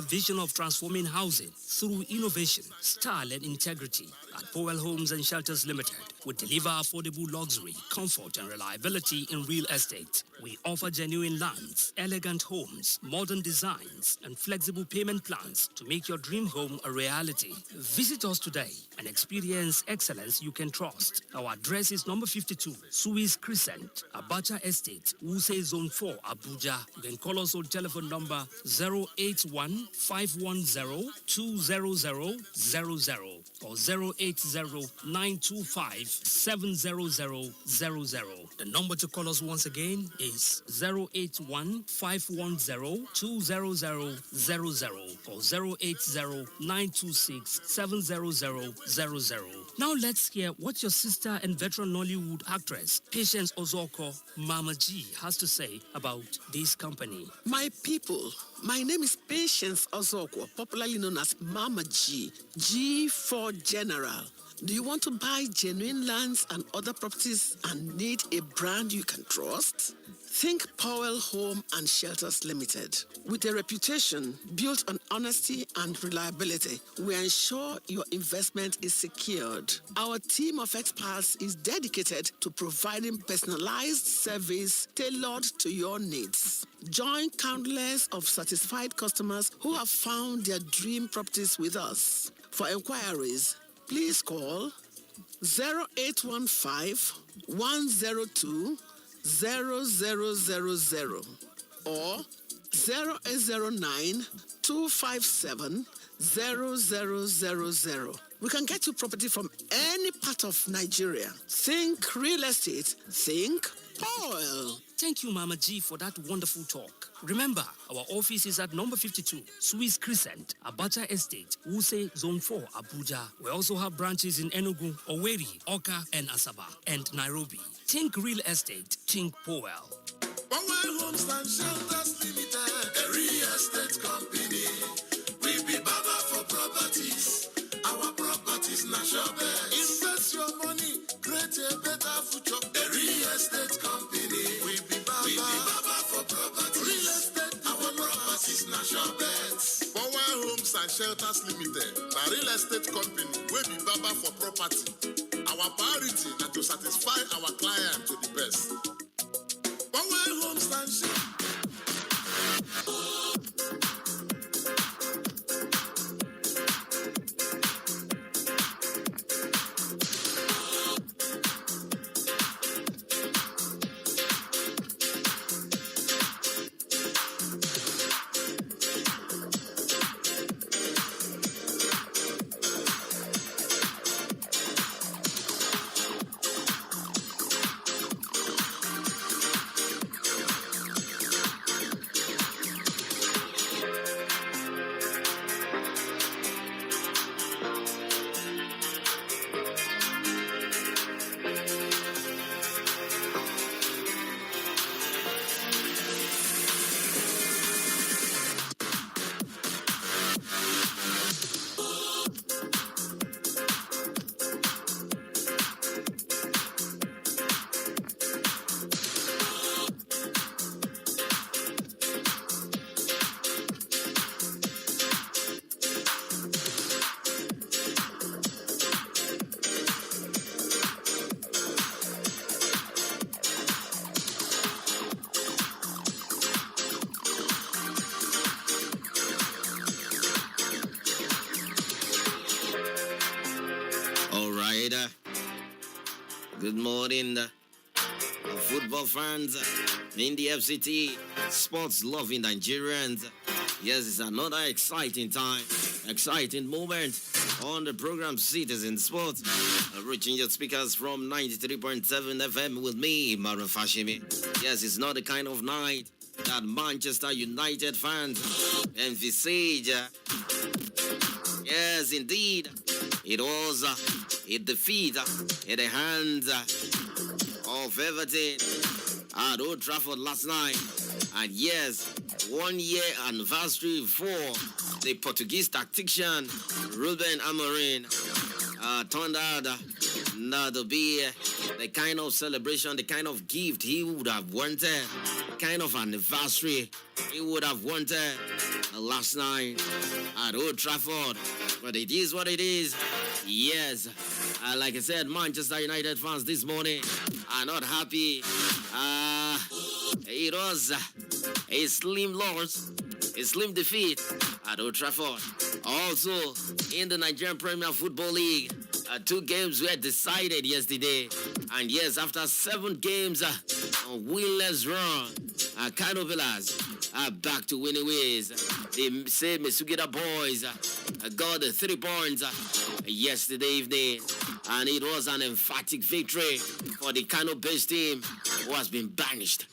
vision of transforming housing through innovation, style and integrity. At Powell Homes and Shelters Limited, we deliver affordable luxury, comfort and reliability in real estate. We offer genuine lands, elegant homes, modern designs and flexible payment plans to make your dream home a reality. Visit us today and experience excellence you can trust. Our address is number 52, Suez Crescent, Abacha Estate, Wuse Zone 4, Abuja. You can call us on telephone number 081-510-20000 or 080-925-70000. The number to call us once again is 081-510-20000 or 080-926-70000. Now let's hear what your sister and veteran Nollywood actress Patience Ozoko, Mama G, has to say about this company. My people, my name is Patience Ozoko, popularly known as Mama G, G for General. Do you want to buy genuine lands and other properties and need a brand you can trust? Think Powell Home and Shelters Limited. With a reputation built on honesty and reliability, we ensure your investment is secured. Our team of experts is dedicated to providing personalized service tailored to your needs. Join countless of satisfied customers who have found their dream properties with us. For inquiries, please call 0815 102 0000 or 0809 257 0000. We can get you property from any part of Nigeria. Think real estate, think Powell. Thank you, Mama G, for that wonderful talk. Remember, our office is at number 52, Suez Crescent, Abacha Estate, Wuse Zone 4, Abuja. We also have branches in Enugu, Owerri, Oka, and Asaba, and Nairobi. Think real estate, think Powell. Powell Homes and Shelters Limited, a real estate company. We be Baba for properties. Our properties natural best. Invest your money, create a better future. A real estate company. We be Baba for properties. Real estate, our properties natural best. Powell Homes and Shelters Limited, a real estate company. We be Baba for property. Our priority is to satisfy our client to the best. Powell Homes and Shelters. Good morning, football fans in the FCT, sports loving Nigerians. Yes, it's another exciting time, exciting moment on the program Citizen Sports, reaching your speakers from 93.7 FM with me, Maran Fashimi. Yes, it's not the kind of night that Manchester United fans envisage. Yes, indeed, it was a defeat in the hands of Everton at Old Trafford last night. And yes, 1 year anniversary for the Portuguese tactician Ruben Amorim turned out not to be the kind of celebration, the kind of gift he would have wanted, the kind of anniversary he would have wanted last night at Old Trafford. But it is what it is. Yes, like I said, Manchester United fans this morning are not happy. It was a slim loss, a slim defeat at Old Trafford. Also, in the Nigerian Premier Football League, 2 games were decided yesterday. And yes, after 7 games on winless run, Kano Pillars are back to winning ways. They say Mesugida boys got the 3 points yesterday evening. And it was an emphatic victory for the Kano-based team who has been banished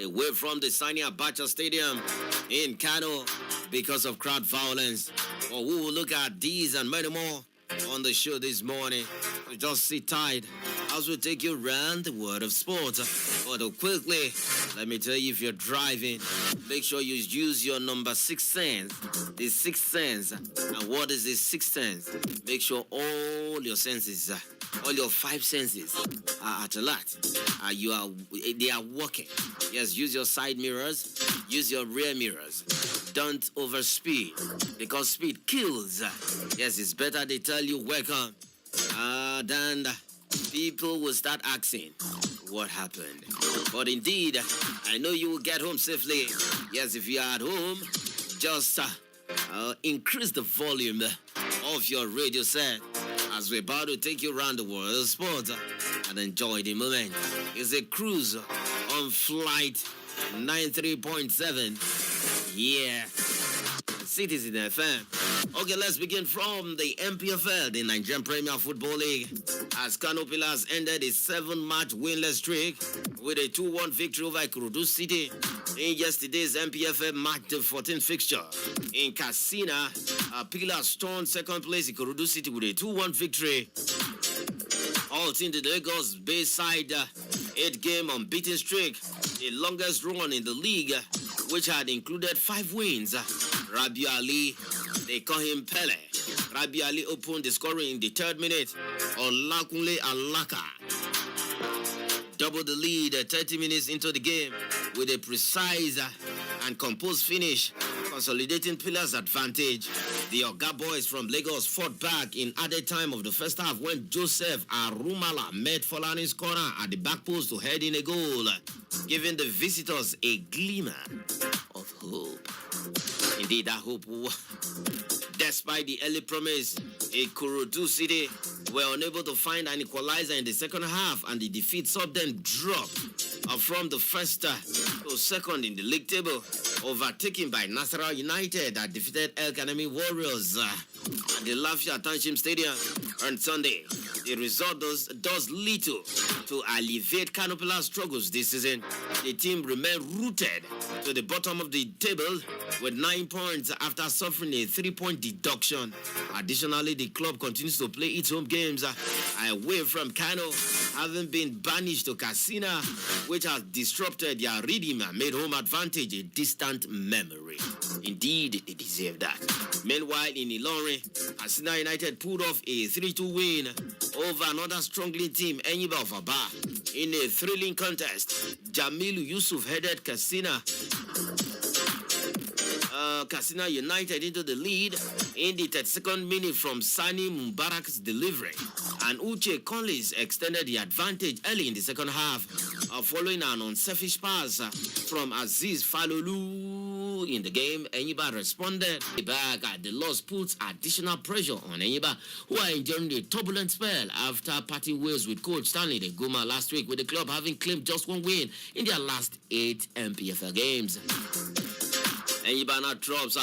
away from the Sani Abacha Stadium in Kano because of crowd violence. Well, we will look at these and many more on the show this morning. So just sit tight as we take you around the world of sports. But quickly, let me tell you, if you're driving, make sure you use your number 6 sense. The 6th sense. And what is the 6th sense? Make sure all your senses, all your 5 senses are at alert. They are working. Yes, use your side mirrors, use your rear mirrors. Don't overspeed, because speed kills. Yes, it's better they tell you welcome than people will start asking what happened. But indeed, I know you will get home safely. Yes, if you are at home, just increase the volume of your radio set as we're about to take you around the world of sports and enjoy the moment. It's a cruise on flight 93.7. Yeah, Citizen FM. Okay, let's begin from the MPFL, the Nigerian Premier Football League, as Kano Pillars ended a 7-match winless streak with a 2-1 victory over Ikorodu City in yesterday's MPFL match the 14th fixture. In Katsina, Pillars turned second place Ikorodu City with a 2-1 victory, halting the Lagos Bayside 8-game unbeaten streak, the longest run in the league, which had included 5 wins. Rabiu Ali, they call him Pele. Rabiu Ali opened the scoring in the 3rd minute. Olakunle Alaka doubled the lead 30 minutes into the game with a precise and composed finish, consolidating Pillars' advantage. The Oga boys from Lagos fought back in added time of the first half when Joseph Arumala met Folani's corner at the back post to head in a goal, giving the visitors a glimmer of hope. Indeed, that hope, despite the early promise, Ikorodu City were unable to find an equalizer in the second half, and the defeat saw them drop from the first to second in the league table, overtaken by Nasarawa United that defeated El Kanemi Warriors at the Lafia Township Stadium on Sunday. The result does little to alleviate Kano Pillars' struggles this season. The team remained rooted to the bottom of the table with 9 points after suffering a 3-point deduction. Additionally, the club continues to play its home games away from Kano, having been banished to Katsina, which has disrupted their rhythm and made home advantage a distant memory. Indeed, they deserve that. Meanwhile, in Ilorin, Katsina United pulled off a 3-2 win over another struggling team, Enyiba of Aba. In a thrilling contest, Jamilu Yusuf headed Katsina United into the lead in the 32nd minute from Sani Mubarak's delivery, and Uche Collins extended the advantage early in the second half, following an unselfish pass from Aziz Falolu in the game. Enyiba responded back at the loss, puts additional pressure on Enyiba, who are enduring a turbulent spell after parting ways with coach Stanley Deguma last week, with the club having claimed just 1 win in their last 8 MPFL games. Enyiba now drops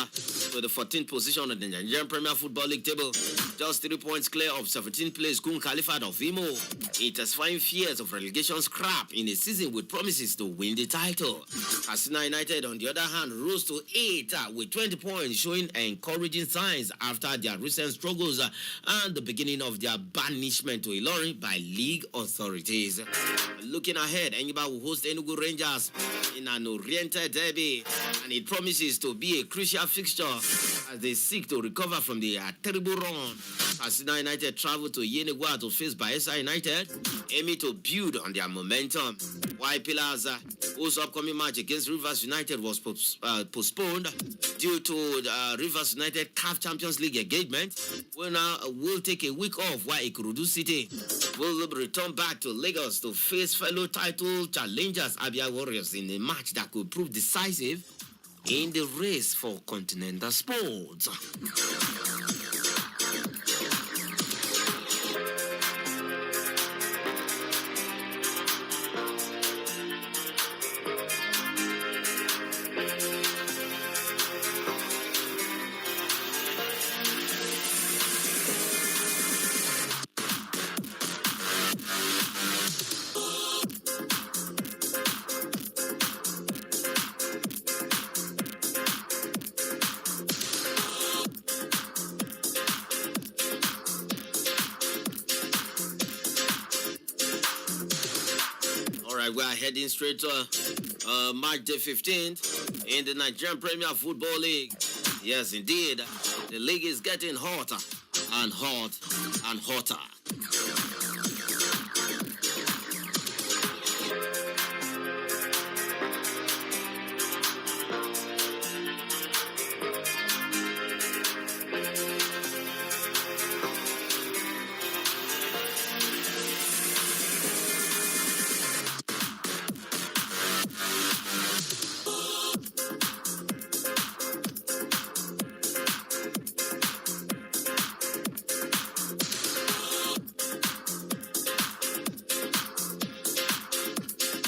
to the 14th position of the Nigerian Premier Football League table, just 3 points clear of 17th place Kun Khalifat of Imo, intensifying fears of relegation scrap in a season with promises to win the title. Katsina United, on the other hand, rose to 8 with 20 points, showing encouraging signs after their recent struggles and the beginning of their banishment to Ilorin by league authorities. Looking ahead, Enyiba will host Enugu Rangers in an oriented derby, and it promises to be a crucial fixture as they seek to recover from the terrible run. Katsina United travel to Yenagoa to face Bayelsa United, aiming to build on their momentum. While Pillars, whose upcoming match against Rivers United was postponed due to the Rivers United CAF Champions League engagement, will take a week off, while Ikorodu City will return back to Lagos to face fellow title challengers Abia Warriors in a match that could prove decisive in the race for continental sports. We are heading straight to March the 15th in the Nigerian Premier Football League. Yes, indeed, the league is getting hotter and hot and hotter.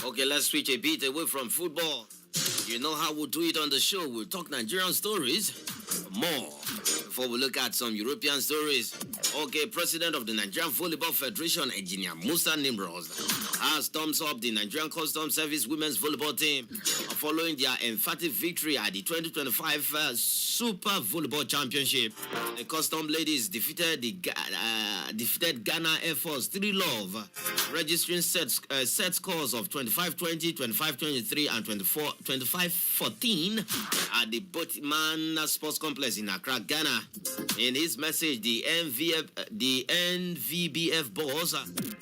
Okay, let's switch a bit away from football. You know how we'll do it on the show. We'll talk Nigerian stories more before we look at some European stories. Okay, President of the Nigerian Volleyball Federation, Engineer Musa Nimros, has thumbs up the Nigerian Customs Service women's volleyball team following their emphatic victory at the 2025 Super Volleyball Championship. The Custom ladies defeated Ghana Air Force 3-love, registering set scores of 25-20, 25-23, and 25-14 at the Botiman Sports Complex in Accra, Ghana. In his message, the NVBF boss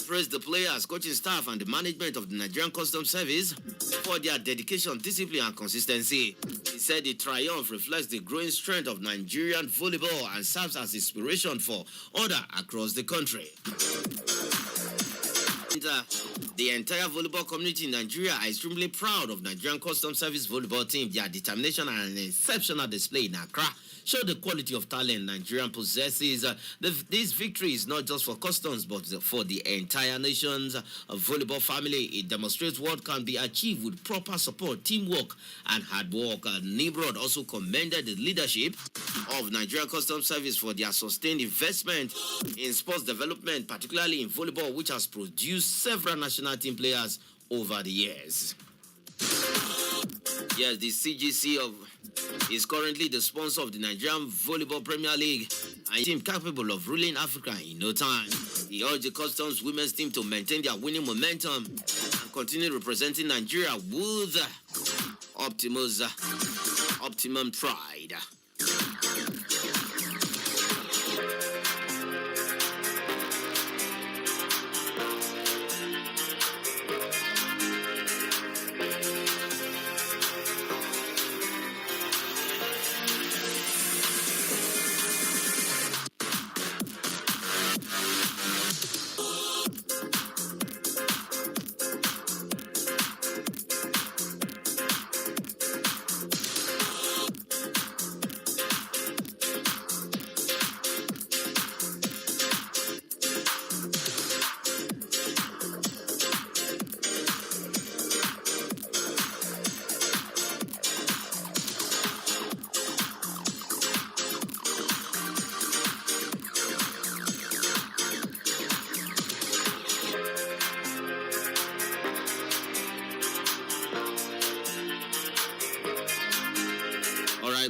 praised the players, coaching staff, and the management of the Nigerian Customs Service for their dedication, discipline, and consistency. He said the triumph reflects the growing strength of Nigerian volleyball and serves as inspiration for others across the country. The entire volleyball community in Nigeria are extremely proud of Nigerian Customs Service volleyball team. Their determination and an exceptional display in Accra show the quality of talent Nigeria possesses. This victory is not just for Customs, but for the entire nation's volleyball family. It demonstrates what can be achieved with proper support, teamwork, and hard work. Nimrod also commended the leadership of Nigerian Customs Service for their sustained investment in sports development, particularly in volleyball, which has produced several national team players over the years. Yes, the CGC is currently the sponsor of the Nigerian Volleyball Premier League, and a team capable of ruling Africa in no time. He urged the Customs women's team to maintain their winning momentum and continue representing Nigeria with optimum pride.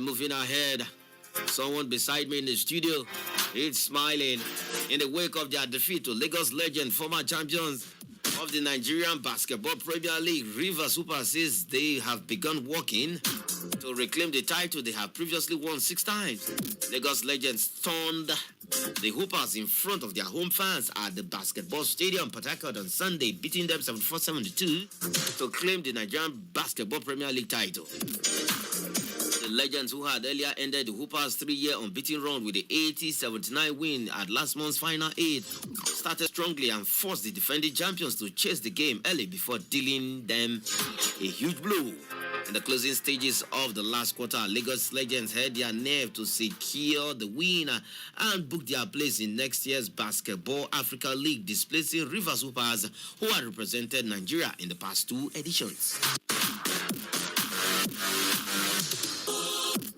Moving ahead, someone beside me in the studio is smiling in the wake of their defeat to Lagos legend, former champions of the Nigerian Basketball Premier League, Rivers Super, says they have begun working To reclaim the title they have previously won 6 times, Lagos Legends stunned the Hoopers in front of their home fans at the Basketball Stadium, Port Harcourt, on Sunday, beating them 74-72 to claim the Nigerian Basketball Premier League title. The Legends, who had earlier ended the Hoopers' 3-year unbeaten run with the 80-79 win at last month's Final 8, started strongly and forced the defending champions to chase the game early before dealing them a huge blow. In the closing stages of the last quarter, Lagos Legends had their nerve to secure the win and book their place in next year's Basketball Africa League, displacing Rivers Hoopers, who had represented Nigeria in the past 2 editions.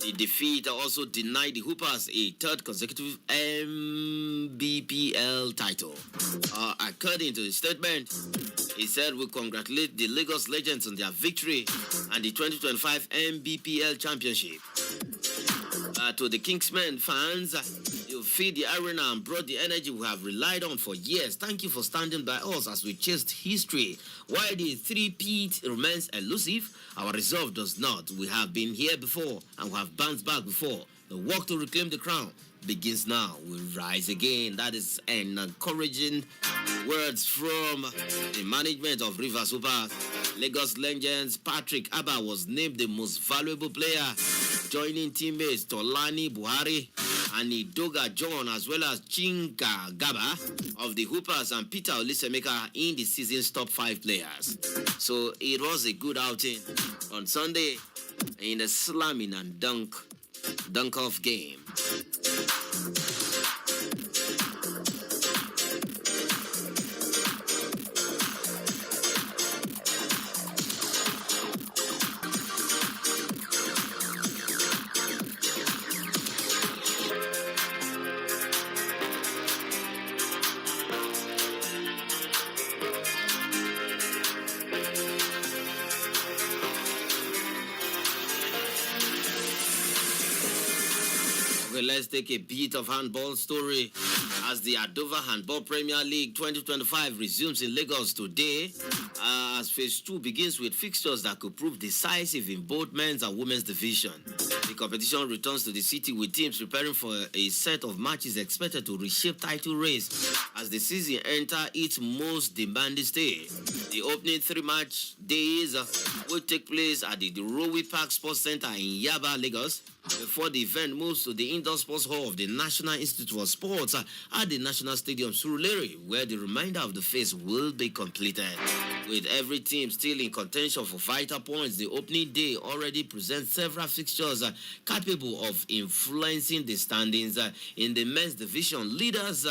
The defeat also denied the Hoopers a 3rd consecutive MBPL title. According to the statement, he said, "We congratulate the Lagos Legends on their victory and the 2025 MBPL Championship. To the Kingsmen fans, you filled the arena and brought the energy we have relied on for years. Thank you for standing by us as we chased history. While the 3-peat remains elusive, our resolve does not. We have been here before and we have bounced back before. The work to reclaim the crown begins now. We rise again." That is an encouraging words from the management of Rivers Hoopers. Lagos Legends Patrick Abba was named the most valuable player, joining teammates Tolani Buhari and Idoga John, as well as Chinka Gaba of the Hoopers and Peter Olisemeka in the season's top 5 players. So it was a good outing on Sunday in a slamming and dunk-off game. Let's take a bit of handball story as the Adova Handball Premier League 2025 resumes in Lagos today, as Phase 2 begins with fixtures that could prove decisive in both men's and women's division. The competition returns to the city with teams preparing for a set of matches expected to reshape title race as the season enter its most demanding stage. The opening 3-match days will take place at the Rowi Park Sports Center in Yaba, Lagos, before the event moves to the Indoor Sports Hall of the National Institute for Sports at the National Stadium, Surulere, where the remainder of the phase will be completed. With every team still in contention for vital points, the opening day already presents several fixtures capable of influencing the standings in the men's division. Leaders,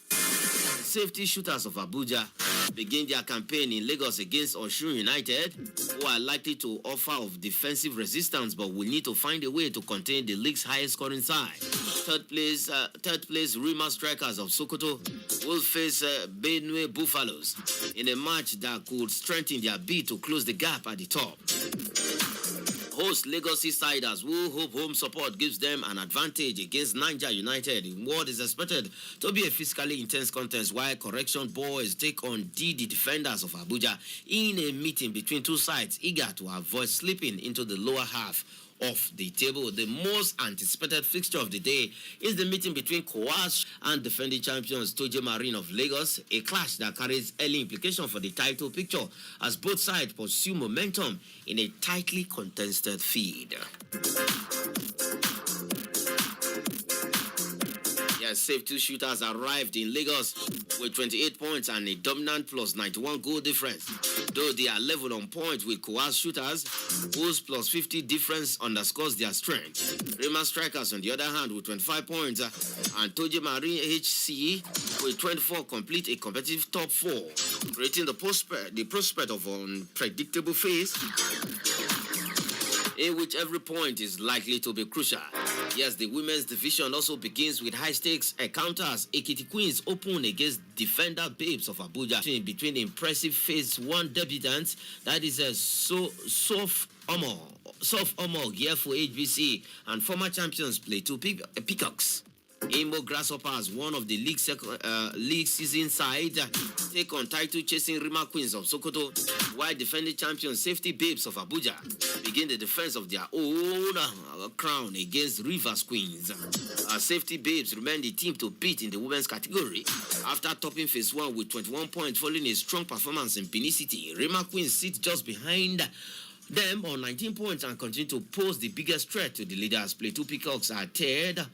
Safety Shooters of Abuja, begin their campaign in Lagos against Osun United, who are likely to offer of defensive resistance but will need to find a way to contain the league's highest scoring side. Third place Rima Strikers of Sokoto will face Benue Buffaloes in a match that could strengthen their bid to close the gap at the top. Host Lagos Seasiders, who hope home support gives them an advantage against Niger United in what is expected to be a physically intense contest, while Correction Boys take on the Defenders of Abuja in a meeting between two sides eager to avoid slipping into the lower half of the table. The most anticipated fixture of the day is the meeting between Coas and defending champions Toje Marine of Lagos, a clash that carries early implication for the title picture as both sides pursue momentum in a tightly contested feed. Safety Shooters arrived in Lagos with 28 points and a dominant plus 91 goal difference, though they are level on points with Coas Shooters, whose plus 50 difference underscores their strength. Rema Strikers, on the other hand, with 25 points, and Toje Marine HC with 24 complete a competitive top 4, creating the prospect of an unpredictable phase in which every point is likely to be crucial. Yes, the women's division also begins with high-stakes encounters. Ekiti Queens open against defender Babes of Abuja between impressive Phase 1 debutants, that is Sof Omog here for HBC, and former champions Plateau Peacocks. Imo Grasshoppers, one of the league season side, take on title-chasing Rima Queens of Sokoto, while defending champion Safety Babes of Abuja begin the defense of their own crown against Rivers Queens. Safety Babes remain the team to beat in the women's category after topping phase 1 with 21 points following a strong performance in Benin City. Rima Queens sit just behind them on 19 points and continue to pose the biggest threat to the leaders. Plateau Peacocks are third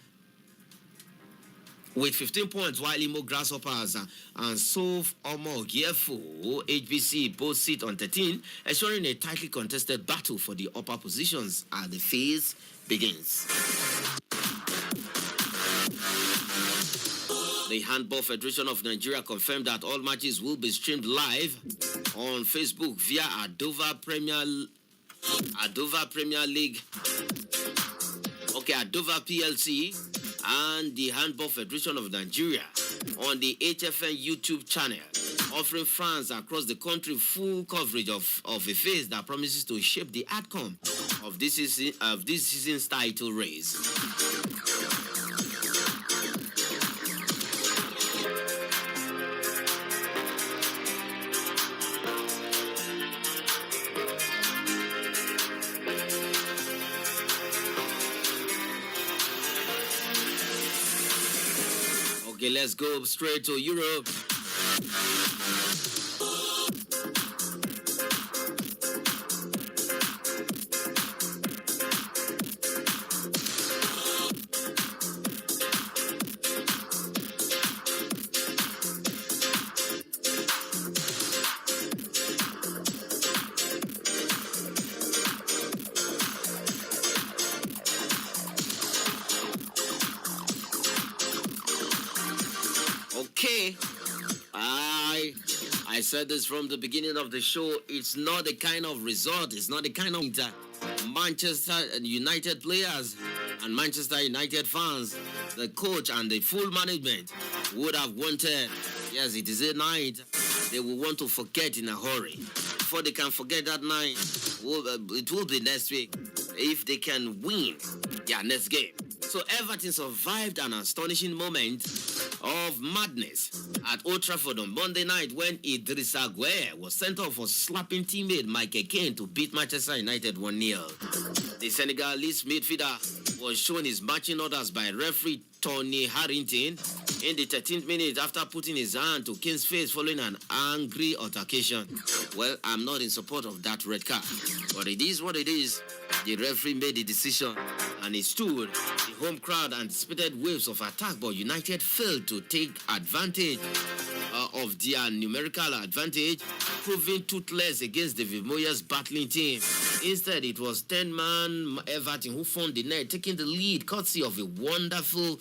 with 15 points, while Imo Grasshoppers and Sof Omo Giefo HBC both sit on 13, ensuring a tightly contested battle for the upper positions as the phase begins. The Handball Federation of Nigeria confirmed that all matches will be streamed live on Facebook via Adova Premier League, Adova PLC, and the Handball Federation of Nigeria on the HFN YouTube channel, offering fans across the country full coverage of a phase that promises to shape the outcome of this season's title race. Okay, let's go straight to Europe. Okay, I said this from the beginning of the show. It's not the kind of result. It's not the kind of Manchester United players and Manchester United fans, the coach and the full management would have wanted. Yes, it is a night they will want to forget in a hurry. Before they can forget that night, it will be next week if they can win their next game. So Everton survived an astonishing moment of madness at Old Trafford on Monday night when Idrissa Gueye was sent off for slapping teammate Michael Keane to beat Manchester United 1-0. The Senegalese midfielder was shown his matching orders by referee Tony Harrington in the 13th minute after putting his hand to Kane's face following an angry altercation. Well, I'm not in support of that red card, but it is what it is. The referee made the decision and he stood. The home crowd anticipated waves of attack, but United failed to take advantage of their numerical advantage, proving toothless against David Moyes' battling team. Instead, it was 10-man Everton who found the net, taking the lead courtesy of a wonderful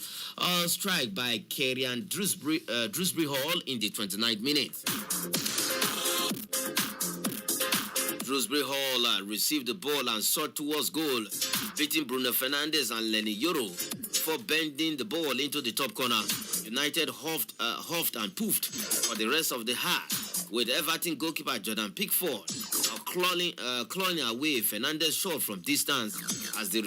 strike by Kieran Dewsbury Hall in the 29th minute. Dewsbury Hall received the ball and shot towards goal, beating Bruno Fernandes and Lenny Yoro before bending the ball into the top corner. United huffed and puffed for the rest of the half, with Everton goalkeeper Jordan Pickford clawing away Fernandes' shot from distance as the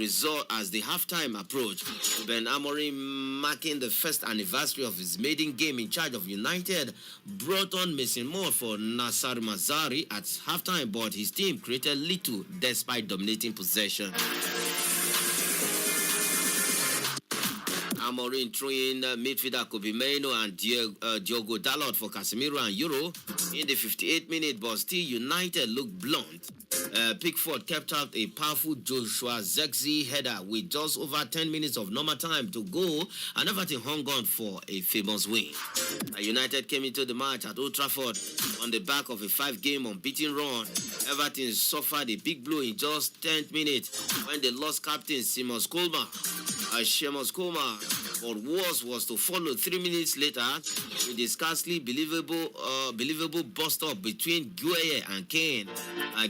halftime approached. Ben Amorim, marking the first anniversary of his maiden game in charge of United, brought on Mason Mount for Nassar Mazari at halftime, but his team created little despite dominating possession. Amorim throwing midfielder Kobe Mainoo and Diogo Dalot for Casemiro and Euro in the 58th minute, but still United looked blunt. Pickford kept out a powerful Joshua Zexi header with just over 10 minutes of normal time to go, and Everton hung on for a famous win. United came into the match at Old Trafford on the back of a 5-game unbeaten run. Everton suffered a big blow in just 10th minute when they lost captain Seamus Coleman. But worse was to follow 3 minutes later with a scarcely believable bust-up between Gueye and Kane.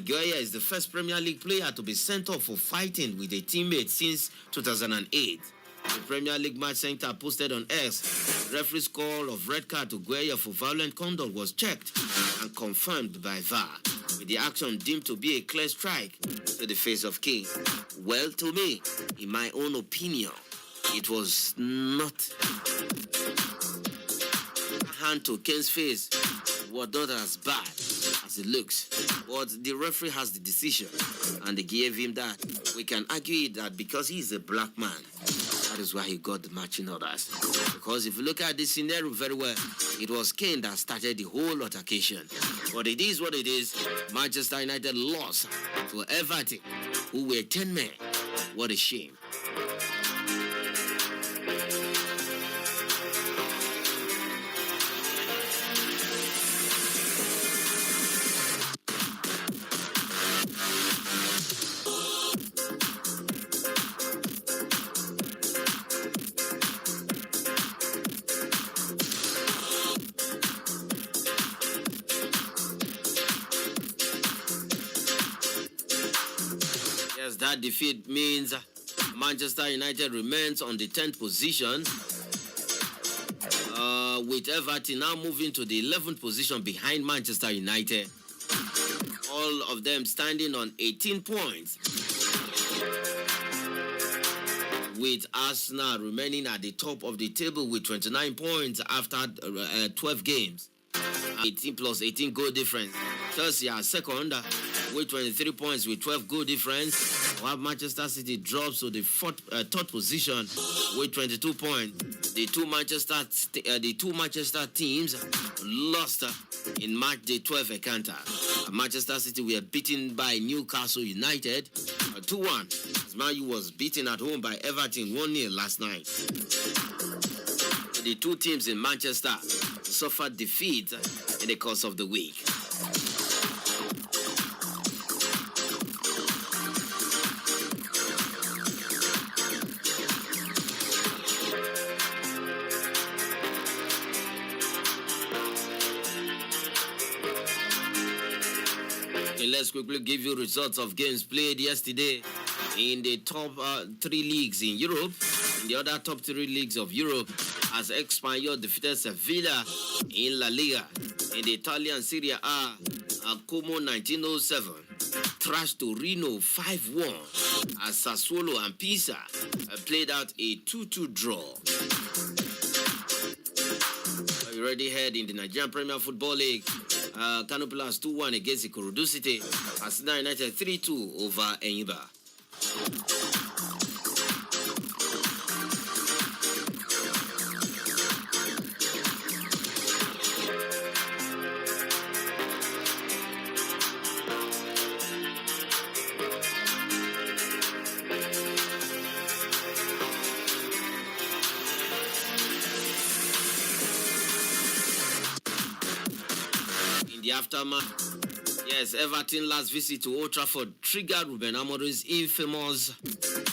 Gueye is the first Premier League player to be sent off for fighting with a teammate since 2008. The Premier League match center posted on X, referee's call of red card to Gueye for violent conduct was checked and confirmed by VAR, with the action deemed to be a clear strike to the face of Kane. Well, to me, in my own opinion, It was not a hand to Kane's face, was not as bad as it looks. But the referee has the decision, and they gave him that. We can argue that because he's a black man, that is why he got the matching orders. Because if you look at this scenario very well, it was Kane that started the whole altercation. But it is what it is. Manchester United lost to Everton, who were 10 men. What a shame. That defeat means Manchester United remains on the 10th position, with Everton now moving to the 11th position behind Manchester United. All of them standing on 18 points, with Arsenal remaining at the top of the table with 29 points after 12 games. 18 plus 18 goal difference. Chelsea are second with 23 points with 12 goal difference. While Manchester City drops to the third position with 22 points. The two Manchester teams lost in March the 12th encounter. Manchester City were beaten by Newcastle United 2-1. Man U was beaten at home by Everton 1-0 last night. The two teams in Manchester suffered defeat in the course of the week. Let's quickly give you results of games played yesterday in the top 3 leagues in Europe. In the other top 3 leagues of Europe, as Espanyol defeated Sevilla in La Liga. In the Italian Serie A, Como 1907 thrashed Torino 5-1 as Sassuolo and Pisa played out a 2-2 draw. We already heard in the Nigerian Premier Football League, Kano Pillars 2-1 against Ikorodu City. Arsenal United 3-2 over Enyimba. The aftermath, yes, Everton last visit to Old Trafford triggered Ruben Amorim's infamous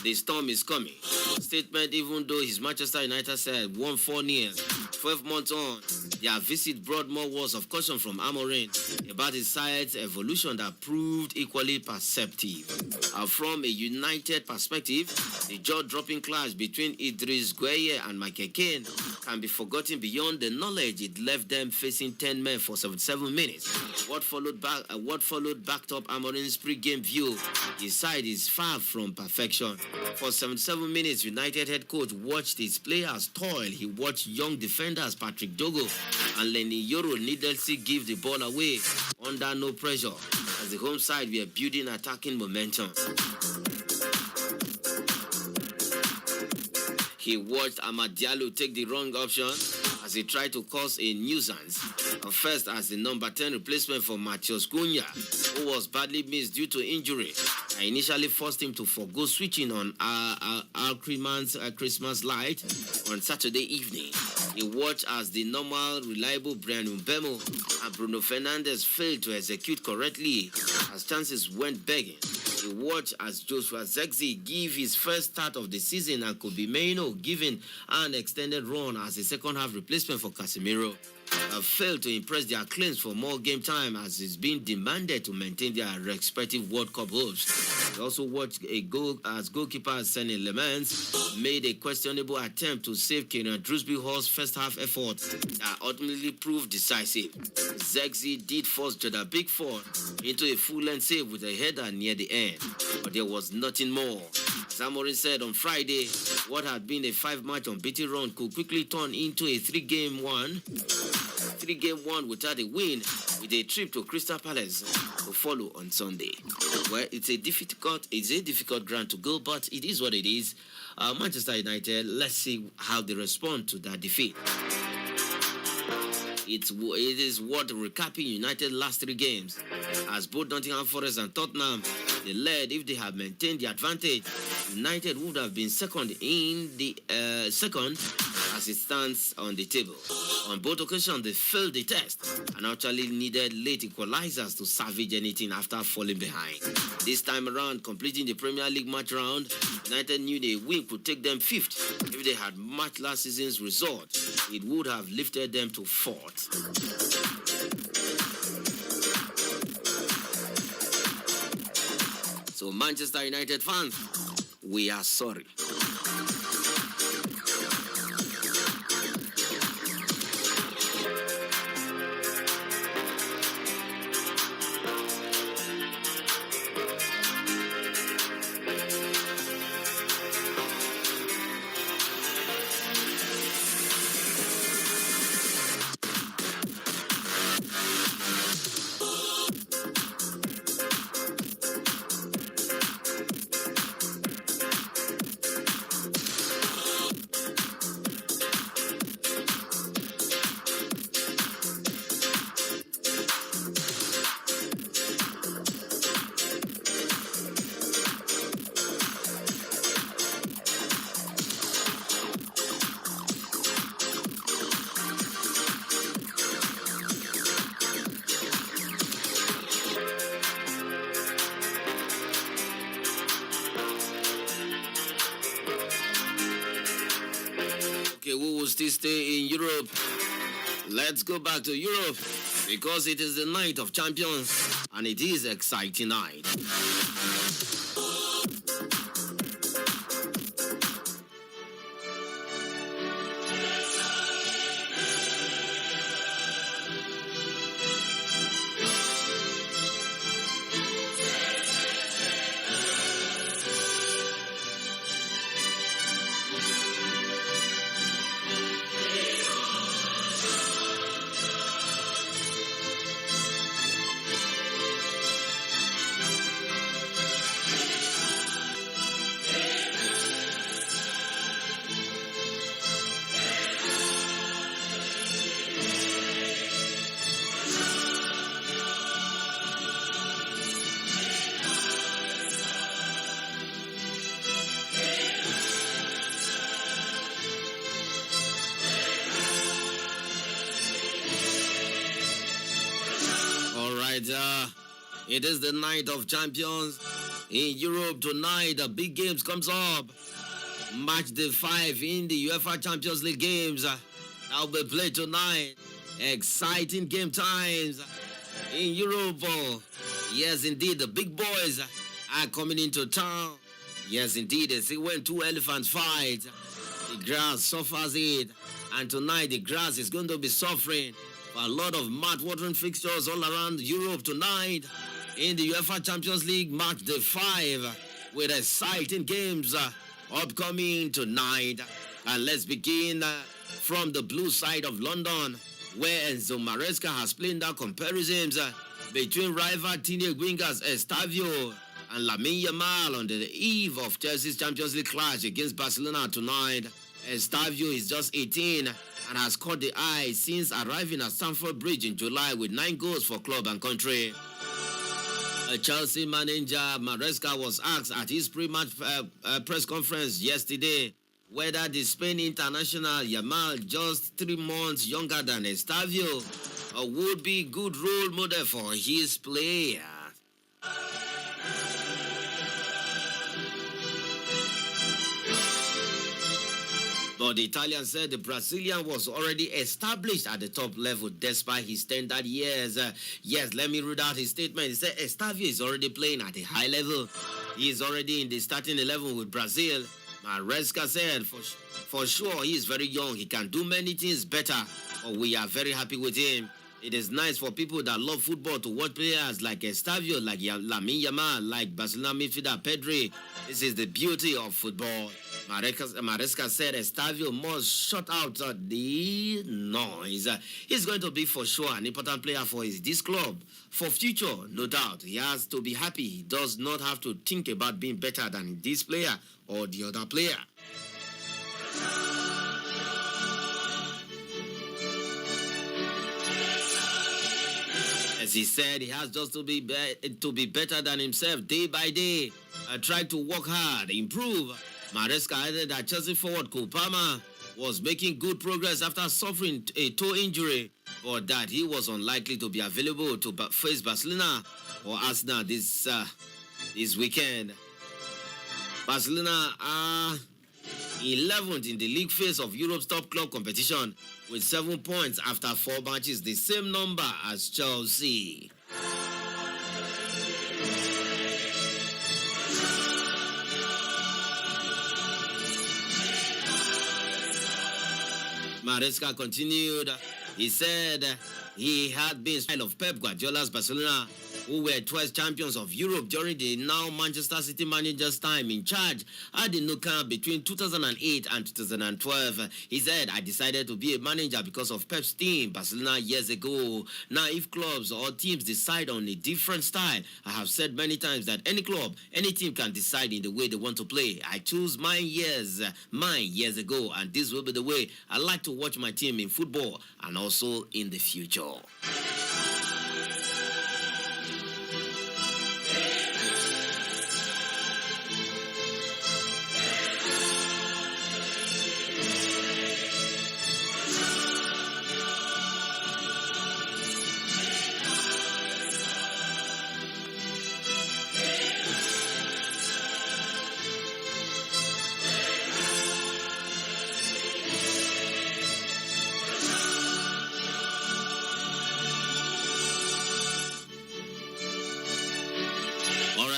"the storm is coming" statement, even though his Manchester United side won 4-0. 12 months on, their visit brought more words of caution from Amorim about his side's evolution that proved equally perceptive. From a United perspective, the jaw-dropping clash between Idris Gueye and Michael Keane can be forgotten beyond the knowledge it left them facing 10 men for 77 minutes. What followed backed up Amorim's pre-game view. His side is far from perfection. For 77 minutes, United head coach watched his players toil. He watched young defenders Patrick Dogo and Lenny Yoro needlessly give the ball away under no pressure as the home side were building attacking momentum. He watched Amad Diallo take the wrong option as he tried to cause a nuisance. First as the number 10 replacement for Matheus Cunha, who was badly missed due to injury. I initially forced him to forgo switching on our Christmas light on Saturday evening. He watched as the normal, reliable Brian Mbemo and Bruno Fernandes failed to execute correctly as chances went begging. He watched as Joshua Zexi give his first start of the season and Kobe Mainoo given an extended run as a second-half replacement for Casemiro. Failed to impress their claims for more game time as is being demanded to maintain their respective World Cup hopes. We also watched a goal as goalkeeper Sonny Lemans made a questionable attempt to save Kieran Drewsbury Hall's first half effort that ultimately proved decisive. Zexi did force Jordan Pickford into a full-length save with a header near the end, but there was nothing more. Zamorin said on Friday, what had been a 5-match unbeaten run could quickly turn into a 3-game one without a win, with a trip to Crystal Palace to follow on Sunday. Well, it's a difficult ground to go, but it is what it is. Manchester United, let's see how they respond to that defeat. It is worth recapping United's last 3 games, as both Nottingham Forest and Tottenham, they led. If they had maintained the advantage, United would have been second as it stands on the table. On both occasions, they failed the test and actually needed late equalizers to salvage anything after falling behind. This time around, completing the Premier League match round, United knew the win could take them 5th. If they had matched last season's result, it would have lifted them to 4th. So Manchester United fans, we are sorry. We will still stay in Europe. Let's go back to Europe because it is the night of champions and it is an exciting night. It is the night of champions in Europe tonight. The big games comes up. Match day 5 in the UEFA Champions League games that will be played tonight. Exciting game times in Europe. Yes, indeed, the big boys are coming into town. Yes, indeed, they see when 2 elephants fight, the grass suffers it. And tonight, the grass is going to be suffering for a lot of mouth-watering fixtures all around Europe tonight. In the UEFA Champions League match day 5 with exciting games upcoming tonight. And let's begin from the blue side of London, where Enzo Maresca has played down comparisons between rival teenage wingers Estavio and Lamine Yamal on the eve of Chelsea's Champions League clash against Barcelona tonight. Estavio is just 18 and has caught the eye since arriving at Stamford Bridge in July with 9 goals for club and country. Chelsea manager Maresca was asked at his pre-match press conference yesterday whether the Spain international Yamal, just 3 months younger than Estavio, would be good role model for his player. But the Italian said the Brazilian was already established at the top level despite his standard years. Yes, let me read out his statement. He said Estavio is already playing at a high level. He is already in the starting 11 with Brazil. Maresca said for sure he is very young. He can do many things better, but we are very happy with him. It is nice for people that love football to watch players like Estavio, like Lamine Yamal, like Barcelona midfielder Pedri. This is the beauty of football. Maresca said Estavio must shut out the noise. He's going to be for sure an important player for this club. For future, no doubt. He has to be happy. He does not have to think about being better than this player or the other player. As he said, he has just to be better than himself day by day. Try to work hard, improve. Maresca added that Chelsea forward Cole Palmer was making good progress after suffering a toe injury, but that he was unlikely to be available to face Barcelona or Arsenal this weekend. Barcelona are 11th in the league phase of Europe's top club competition with 7 points after 4 matches, the same number as Chelsea. Maresca continued. He said he had been style of Pep Guardiola's Barcelona, who were twice champions of Europe during the now Manchester City manager's time in charge at the Nou Camp between 2008 and 2012. He said, I decided to be a manager because of Pep's team, Barcelona, years ago. Now, if clubs or teams decide on a different style, I have said many times that any club, any team can decide in the way they want to play. I choose mine years ago, and this will be the way I like to watch my team in football and also in the future.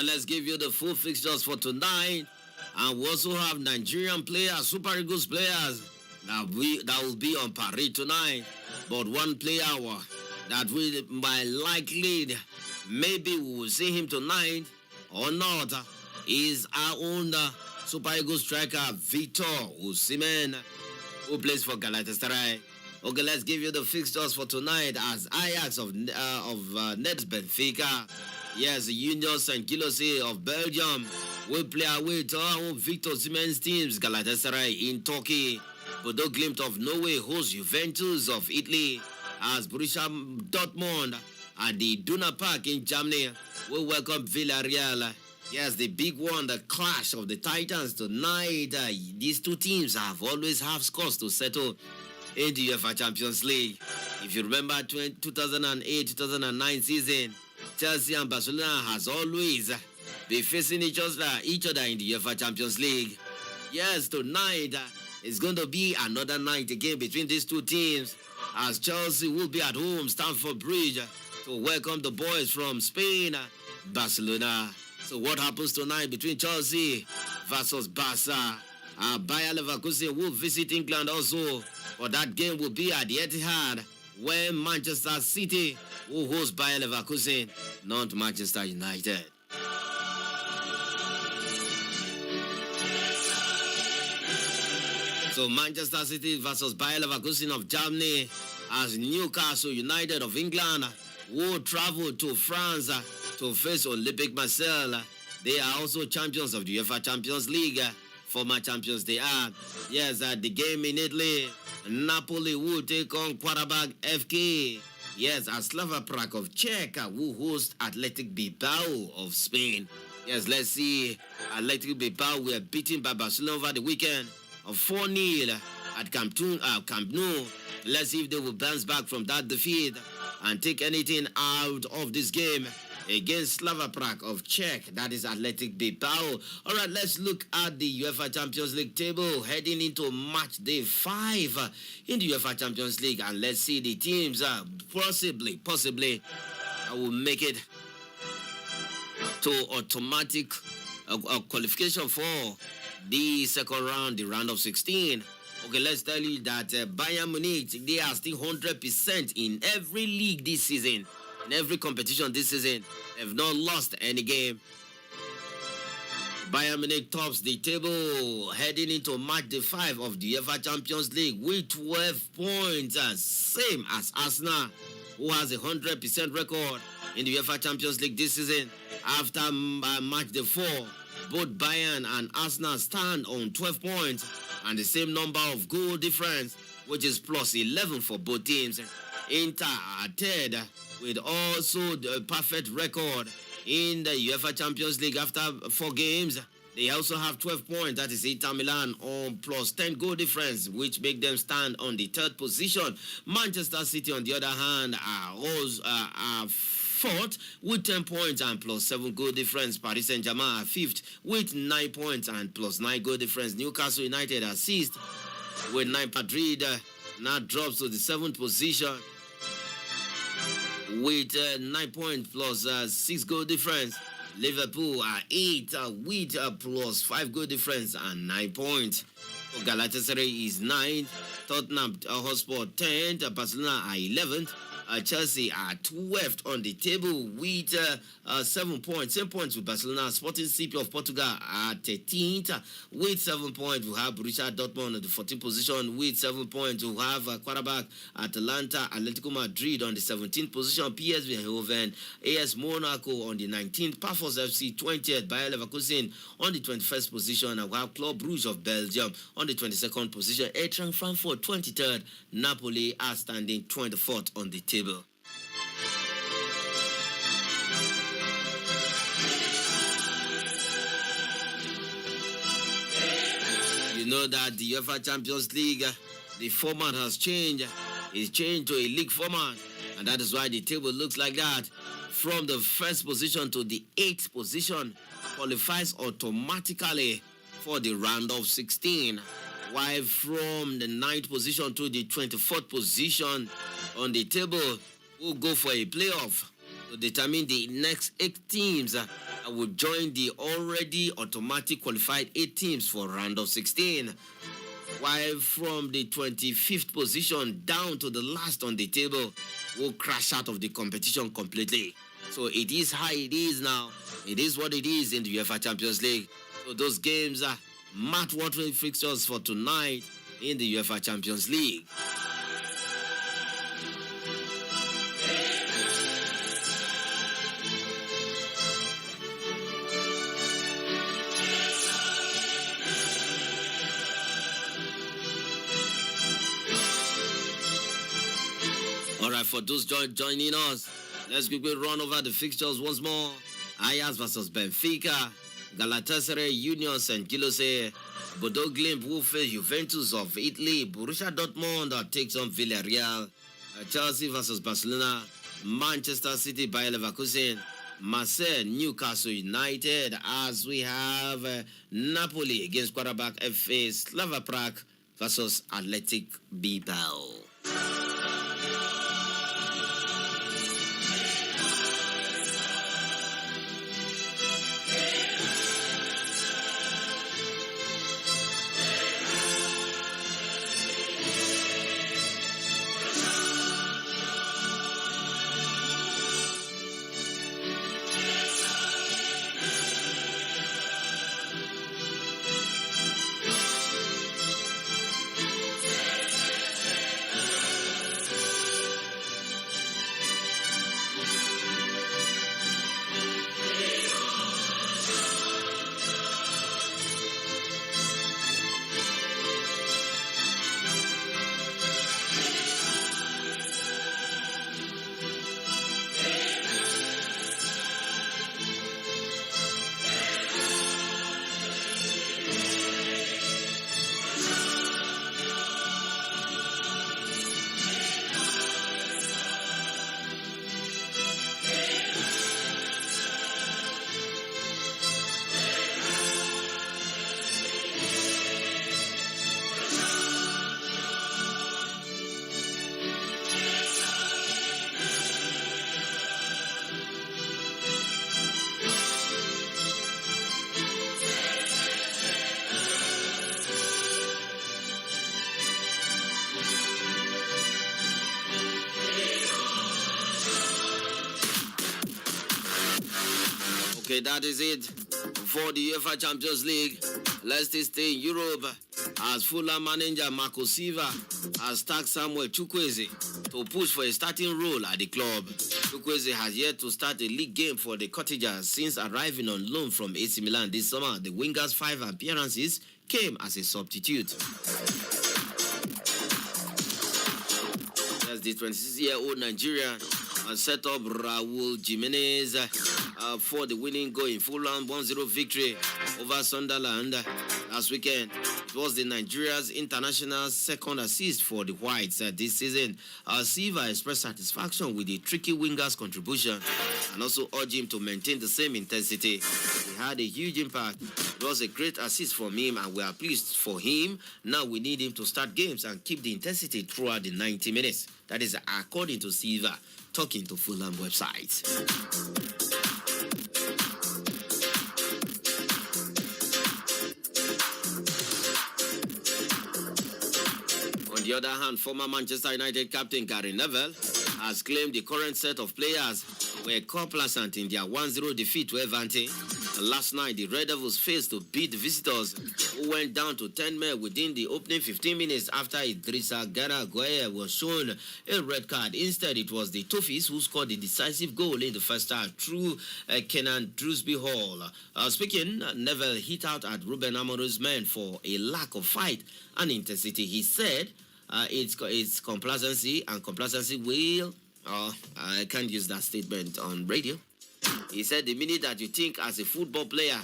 Let's give you the full fixtures for tonight. And we also have Nigerian players, Super Eagles players that will be on parade tonight. But one player that will by likely, maybe we will see him tonight or not, is our own Super Eagles striker Victor Osimhen, who plays for Galatasaray. Okay, let's give you the fixtures for tonight as Ajax of Nets Benfica. Yes, Union St. Gilloise of Belgium will play away to our own Victor Osimhen's teams, Galatasaray in Turkey. Bodo Glimt of Norway hosts Juventus of Italy as Borussia Dortmund at the Duna Park in Germany will welcome Villarreal. Yes, the big one, the clash of the Titans tonight. These two teams have always have scores to settle in the UEFA Champions League. If you remember 2008-2009 season, Chelsea and Barcelona has always been facing each other in the UEFA Champions League. Yes, tonight is going to be another night again between these two teams as Chelsea will be at home, Stamford Bridge, to welcome the boys from Spain, Barcelona. So what happens tonight between Chelsea versus Barca? Bayer Leverkusen will visit England also, but that game will be at the Etihad, where Manchester City will host Bayer Leverkusen, not Manchester United. So Manchester City versus Bayer Leverkusen of Germany, as Newcastle United of England will travel to France to face Olympique Marseille. They are also champions of the UEFA Champions League. Former champions they are. Yes, at the game in Italy, Napoli will take on Qarabag FK. Yes, as Slava Prague of Czech will host Athletic Bilbao of Spain. Yes, let's see. Athletic Bilbao were beaten by Barcelona over the weekend of 4-0 at Camp Nou. Let's see if they will bounce back from that defeat and take anything out of this game against Slava Prague of Czech. That is Athletic Bilbao. All right, let's look at the UEFA Champions League table heading into match day 5 in the UEFA Champions League, and let's see the teams possibly will make it to automatic qualification for the second round, the round of 16 Okay, let's tell you that Bayern Munich, they are still 100% in every league this season. In every competition this season, they've not lost any game. Bayern Munich tops the table heading into match day 5 of the UEFA Champions League with 12 points, same as Arsenal, who has a 100% record in the UEFA Champions League this season. After match day 4, both Bayern and Arsenal stand on 12 points and the same number of goal difference, which is plus 11 for both teams. Inter are third with also the perfect record in the UEFA Champions League after 4 games. They also have 12 points, that is Inter Milan, on plus 10 goal difference, which make them stand on the 3rd position. Manchester City, on the other hand, are 4th with 10 points and plus 7 goal difference. Paris Saint-Germain are 5th with 9 points and plus 9 goal difference. Newcastle United are 6th with 9. Madrid now drops to the 7th position with 9 points plus 6 goal difference. Liverpool are 8th with plus 5 goal difference and 9 points. Galatasaray is 9th. Tottenham Hotspur 10th. Barcelona are 11th. Chelsea are 12th on the table with 7 points. Same points with Barcelona. Sporting CP of Portugal are 13th with 7 points. We have Borussia Dortmund on the 14th position with 7 points. We have quarterback Atalanta, Atletico Madrid on the 17th position. PSV Eindhoven, AS Monaco on the 19th. Pafos FC 20th. Bayer Leverkusen on the 21st position. And we have Club Brugge of Belgium on the 22nd position. Eintracht Frankfurt 23rd. Napoli are standing 24th on the table. You know that the UEFA Champions League, the format has changed. It's changed to a league format, and that is why the table looks like that. From the 1st position to the 8th position qualifies automatically for the round of 16. While from the 9th position to the 24th position on the table will go for a playoff to determine the next 8 teams that will join the already automatic qualified 8 teams for round of 16. While from the 25th position down to the last on the table will crash out of the competition completely. So it is how it is now. It is what it is in the UEFA Champions League. So those games are mouth-watering fixtures for tonight in the UEFA Champions League. All right, for those joining us, let's quickly run over the fixtures once more. Ajax versus Benfica. Galatasaray, Union St. Gilloise, Bodo Glimt will face Juventus of Italy. Borussia Dortmund takes on Villarreal. Chelsea versus Barcelona. Manchester City, Bayer Leverkusen. Marseille, Newcastle United. As we have Napoli against quarterback FA Slava Prague versus Athletic Bilbao. Okay, that is it for the UEFA Champions League. Let's stay in Europe as Fulham manager Marco Silva has tagged Samuel Chukwueze to push for a starting role at the club. Chukwueze has yet to start a league game for the Cottagers since arriving on loan from AC Milan this summer. The winger's 5 appearances came as a substitute. As the 26-year-old Nigerian set up Raul Jimenez for the winning goal in Fulham 1-0 victory over Sunderland last weekend. It was the Nigeria's international second assist for the Whites this season. Silva expressed satisfaction with the tricky winger's contribution and also urged him to maintain the same intensity. He had a huge impact. It was a great assist from him and we are pleased for him. Now we need him to start games and keep the intensity throughout the 90 minutes. That is according to Silva, talking to Fulham website. On the other hand, former Manchester United captain Gary Neville has claimed the current set of players were complacent in their 1-0 defeat to Everton. Last night, the Red Devils failed to beat the visitors, who went down to 10 men within the opening 15 minutes after Idrissa Gana Gueye was shown a red card. Instead, it was the Toffees who scored the decisive goal in the first half through Kenan Drewsby Hall. Speaking, Neville hit out at Ruben Amorim's men for a lack of fight and intensity. He said it's complacency, and complacency will... I can't use that statement on radio. He said the minute that you think as a football player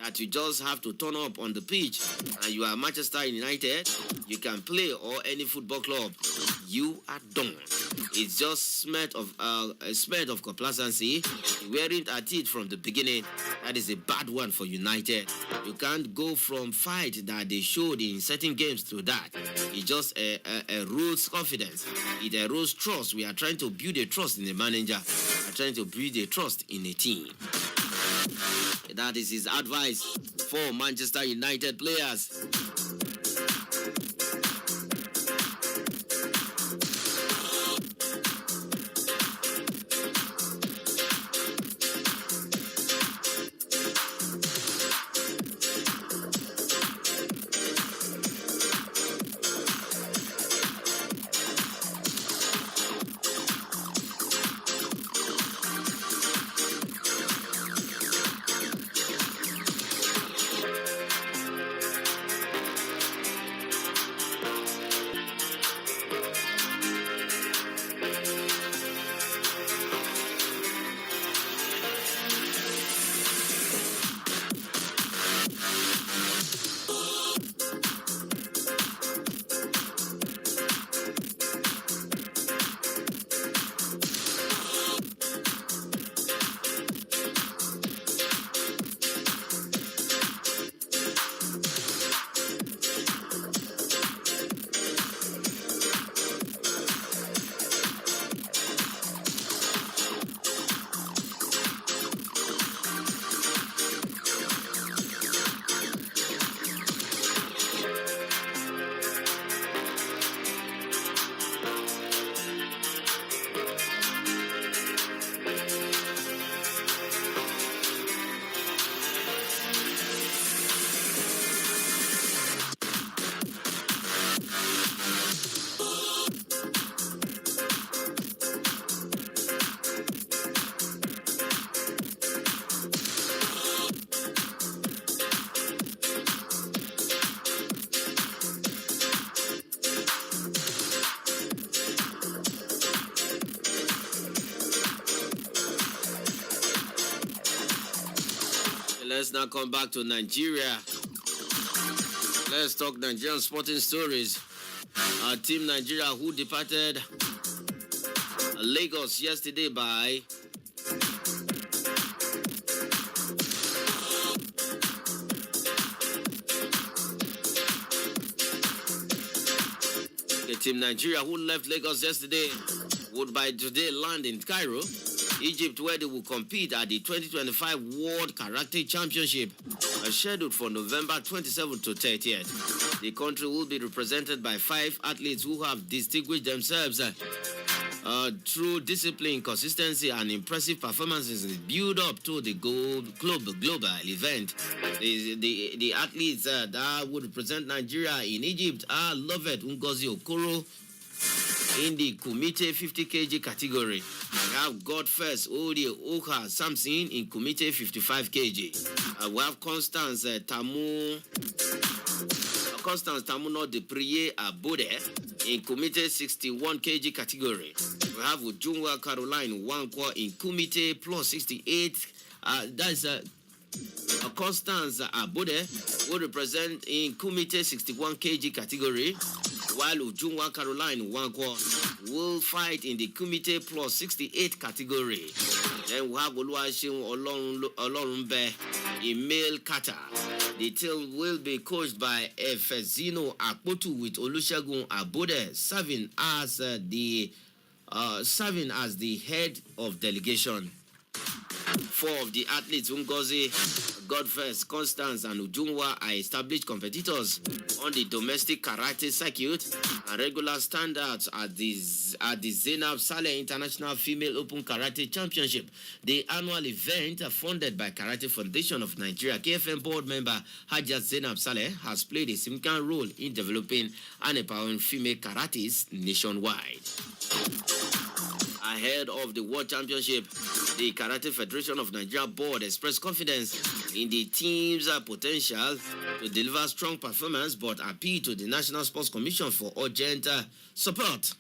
that you just have to turn up on the pitch and you are Manchester United, you can play or any football club, you are done. It's just a smell of complacency. We weren't at it from the beginning. That is a bad one for United. You can't go from fight that they showed in certain games to that. It just erodes confidence. It erodes trust. We are trying to build a trust in the manager. We are trying to build a trust in a team. That is his advice for Manchester United players. Let's now come back to Nigeria. Let's talk Nigerian sporting stories. Our team Nigeria, who departed Lagos yesterday by the team Nigeria, who left Lagos yesterday, would by today land in Cairo, Egypt, where they will compete at the 2025 World Karate Championship, scheduled for November 27th to 30th. The country will be represented by 5 athletes who have distinguished themselves through discipline, consistency, and impressive performances in the build-up to the global event. The athletes that would represent Nigeria in Egypt are Lovett Ngozi Okoro in the Kumite 50 kg category. We have Godfirst Odi Oka Samson in Kumite 55 kg. We have Constance Tamuno de Priye Abode in Kumite 61 kg category. We have Ujungwa Caroline Wankwa in Kumite plus 68. That's Constance Abode will represent in Kumite 61 kg category, while Ujungwa Caroline Wankwa will fight in the Kumite plus 68 category. Then we have Oluwaseun Olorunbe in male kata. The team will be coached by Efezino Akpotu with Olusegun Abode serving as the head of delegation. 4 of the athletes, Ngozi, Godfirst, Constance, and Ujungwa, are established competitors on the domestic karate circuit and regular standards at the Zainab Saleh International Female Open Karate Championship. The annual event, funded by Karate Foundation of Nigeria, KFM board member Hajjat Zainab Saleh, has played a significant role in developing and empowering female karates nationwide. Ahead of the World Championship, the Karate Federation of Nigeria board expressed confidence in the team's potential to deliver strong performance, but appealed to the National Sports Commission for urgent support.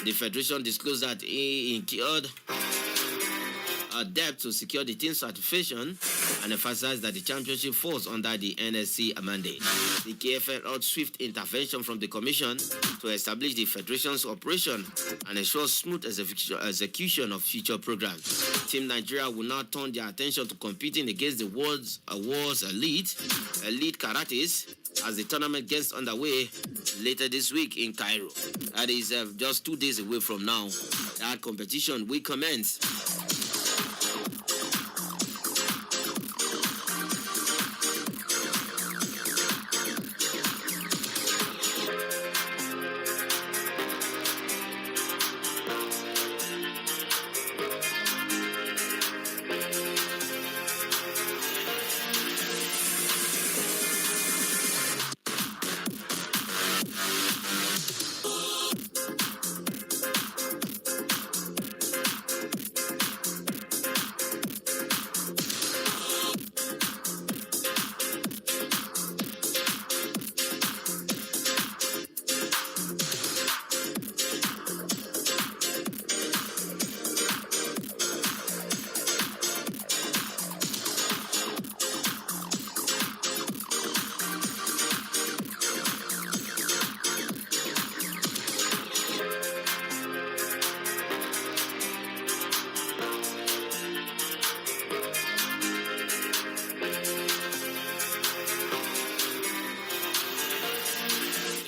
The federation disclosed that it incurred debt to secure the team's certification and emphasized that the championship falls under the NSC mandate. The KFL urged swift intervention from the commission to establish the federation's operation and ensure smooth execution of future programs. Team Nigeria will now turn their attention to competing against the world's elite karates as the tournament gets underway later this week in Cairo. That is just 2 days away from now. That competition will commence.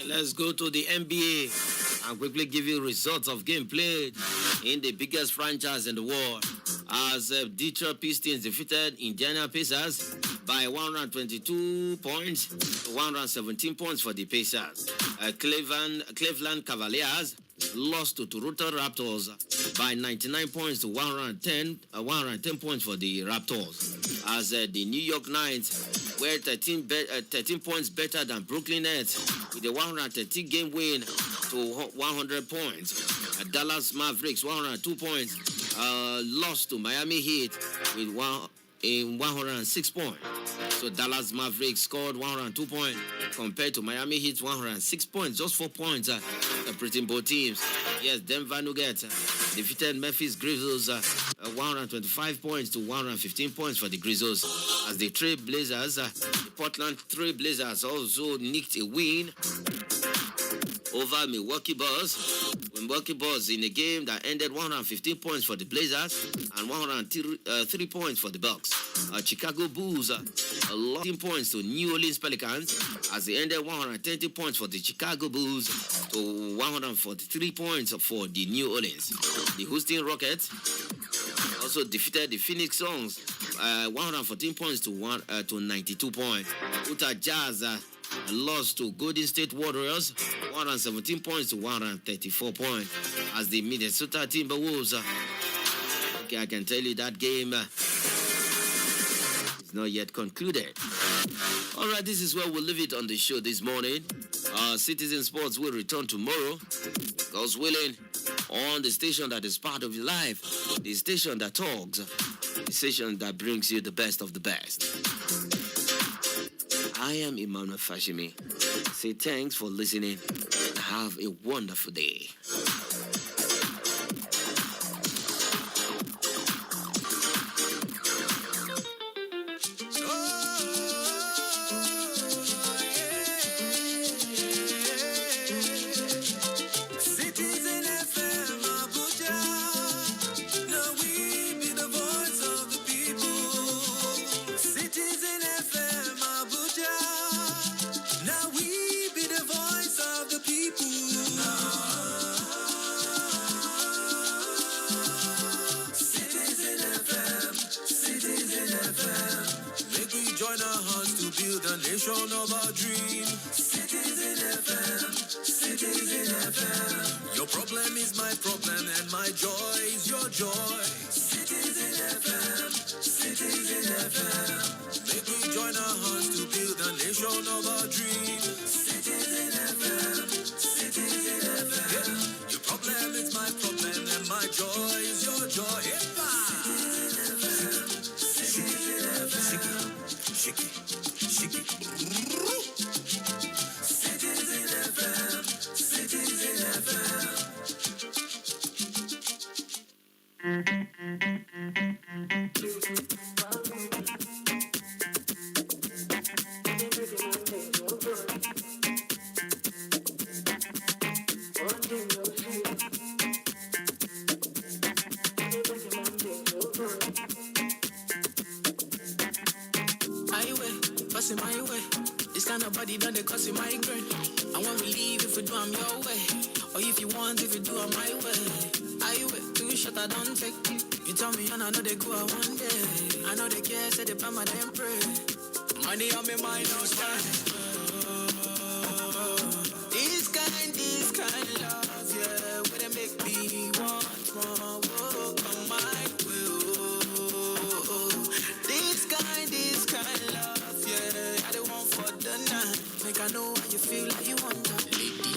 Let's go to the NBA and quickly give you results of game played in the biggest franchise in the world. As Detroit Pistons defeated Indiana Pacers by 122 points to 117 points for the Pacers. Cleveland Cavaliers lost to Toronto Raptors by 99 points to 110 points for the Raptors. As the New York Knights were 13 points better than Brooklyn Nets with a 113 game win to 100 points. Dallas Mavericks 102 points lost to Miami Heat with 106 points. So Dallas Mavericks scored 102 points compared to Miami Heat's 106 points, just 4 points separating both teams. Yes, Denver Nuggets defeated Memphis Grizzlies 125 points to 115 points for the Grizzlies. As the the Portland Trail Blazers also nicked a win over Milwaukee Bucks. Milwaukee Bucks in a game that ended 115 points for the Blazers and 103 points for the Bucks. Chicago Bulls lost 10 points to New Orleans Pelicans as they ended 130 points for the Chicago Bulls to 143 points for the New Orleans. The Houston Rockets also defeated the Phoenix Suns 114 points to 92 points. Utah Jazz lost to Golden State Warriors 117 points to 134 points as the Minnesota Timberwolves. Okay, I can tell you that game is not yet concluded. All right, this is where we'll leave it on the show this morning. Citizen Sports will return tomorrow, God's willing, on the station that is part of your life, the station that talks, the station that brings you the best of the best. I am Emmanuel Fashimi. Say thanks for listening. Have a wonderful day. Of our dream. Citizen FM, Citizen FM. Your problem is my problem and my joy is your joy. Citizen FM, Citizen FM. Make we join our hearts to build a nation of our dream. Citizen FM, Citizen FM. Yeah. Your problem is my problem and my joy is your joy. Citizen FM, Citizen FM. Shake it. Citizen FM, Citizen FM. Passing my way. This kind of body done they cause you migraine. I won't believe if you do I'm your way. Or if you want, if you do I'm my way. I wait, 2 shot I don't take. You tell me and I know they go out one day. I know they care, say they buy my damn pray. Money on me mind, no stand. This kind love, yeah, where they make me want more. Walk on my will. This kind love, yeah, I don't want for the night. Make I know how you feel like you want that. Lady,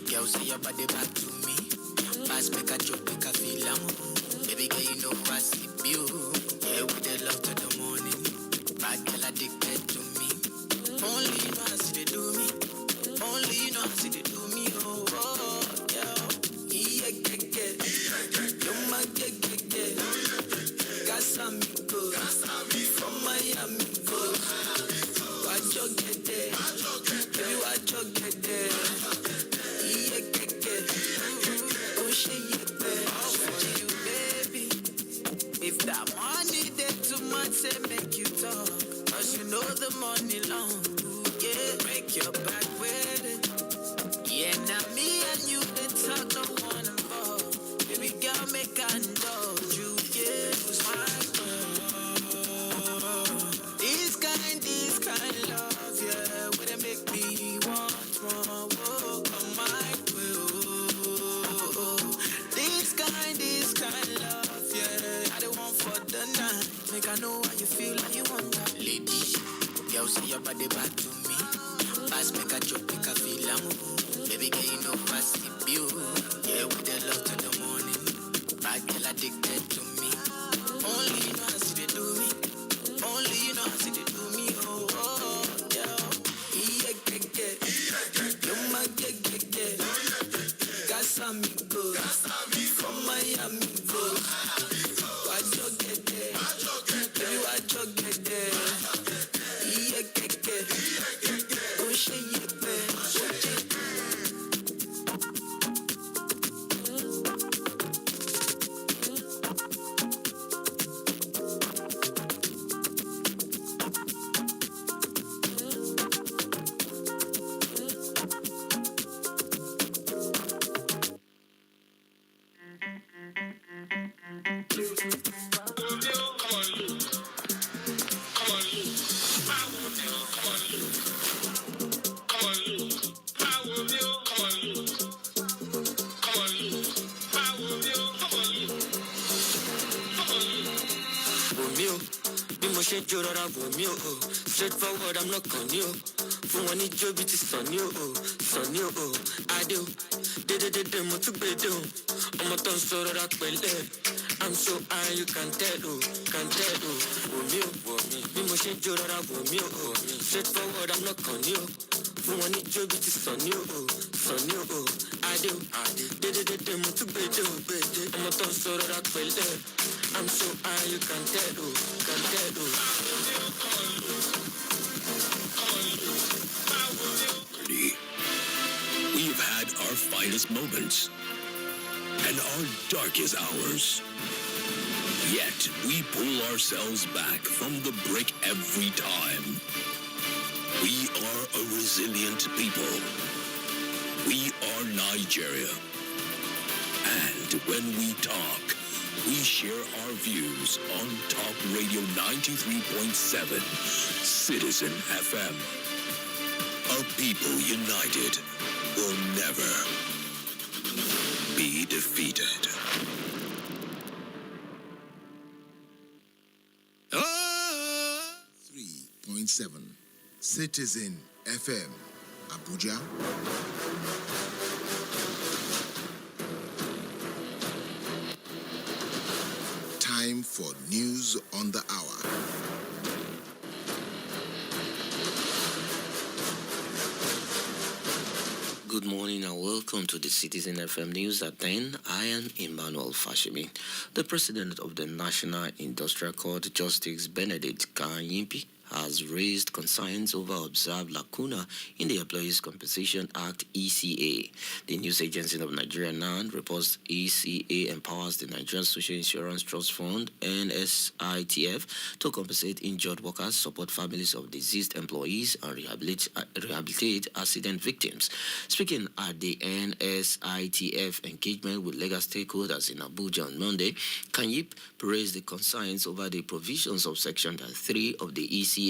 girl, say your body back to me. Pass, make a joke, make a feel I'm baby girl, you know I see you. Yeah, with the love to the morning. Bad girl addicted to me. Only you know how see they do me. Only you know how see they do me. Oh, yeah. Yeah. You're my get. Casamigo. From Miami, go. Watch your get there. Baby, watch your get there. Yeah. Oh, shit, you, baby. If that money there too much, say make you talk. Cause you know the money long. Yeah, break your back with it. Yeah, now me and you, they talk, no one involved. Baby girl, make I indulge you. Yeah, who's mine? This kind love, yeah, where they make me want more. Walk on my will. This kind love, yeah, I don't want for the night. Make I know how you feel like you want that. Lady, girl, say your body back to me. Pass, make a joke, make a feel I'm baby girl, you know I see you. Yeah, with the love to the morning. Bad girl addicted to me. Only you know how see they do me. Only you know how see they do me. Oh, yeah. Yeah. You're my get. Casamigo. From Miami, go. Watch your get there. Baby, watch your get there. Yeah. Oh, shit, yeah. Mm-hmm. ṣe ń jó rọra wò mí o. Straightforward, I'm not on you. Fún wọn ní jó bí ti sàn ní o. Sàn ní o. Adé o. Dédédédé mo tún gbèdé o. Ọmọ tó ń sọ rọra pẹ̀lẹ́. I'm so high, you can tell, oh, can tell, oh. Wò mí o, wò mí. Bí mo ṣe ń jó rọra wò mí o, wò mí. Straightforward, I'm not on you. Fún wọn ní jó bí ti sàn ní o. Sàn ní o. Adé o. Dédédédé mo tún gbèdé o. Ọmọ tó ń sọ rọra pẹ̀lẹ́. I'm so high, you can tell, oh, can tell, oh. We've had our finest moments and our darkest hours. Yet we pull ourselves back from the brink every time. We are a resilient people. We are Nigeria. And when we talk, we share our views on Talk Radio 93.7, Citizen FM. A people united will never be defeated. 3.7 Citizen FM, Abuja. Time for news on the hour. Good morning and welcome to the Citizen FM News at 10. I am Emmanuel Fashimi. The President of the National Industrial Court, Justice Benedict Kanyimpi, has raised concerns over observed lacuna in the Employees Compensation Act (ECA). The news agency of Nigeria NAN reports ECA empowers the Nigerian Social Insurance Trust Fund (NSITF) to compensate injured workers, support families of deceased employees, and rehabilitate accident victims. Speaking at the NSITF engagement with legal stakeholders in Abuja on Monday, Kanyip praised the concerns over the provisions of Section 3 of the ECA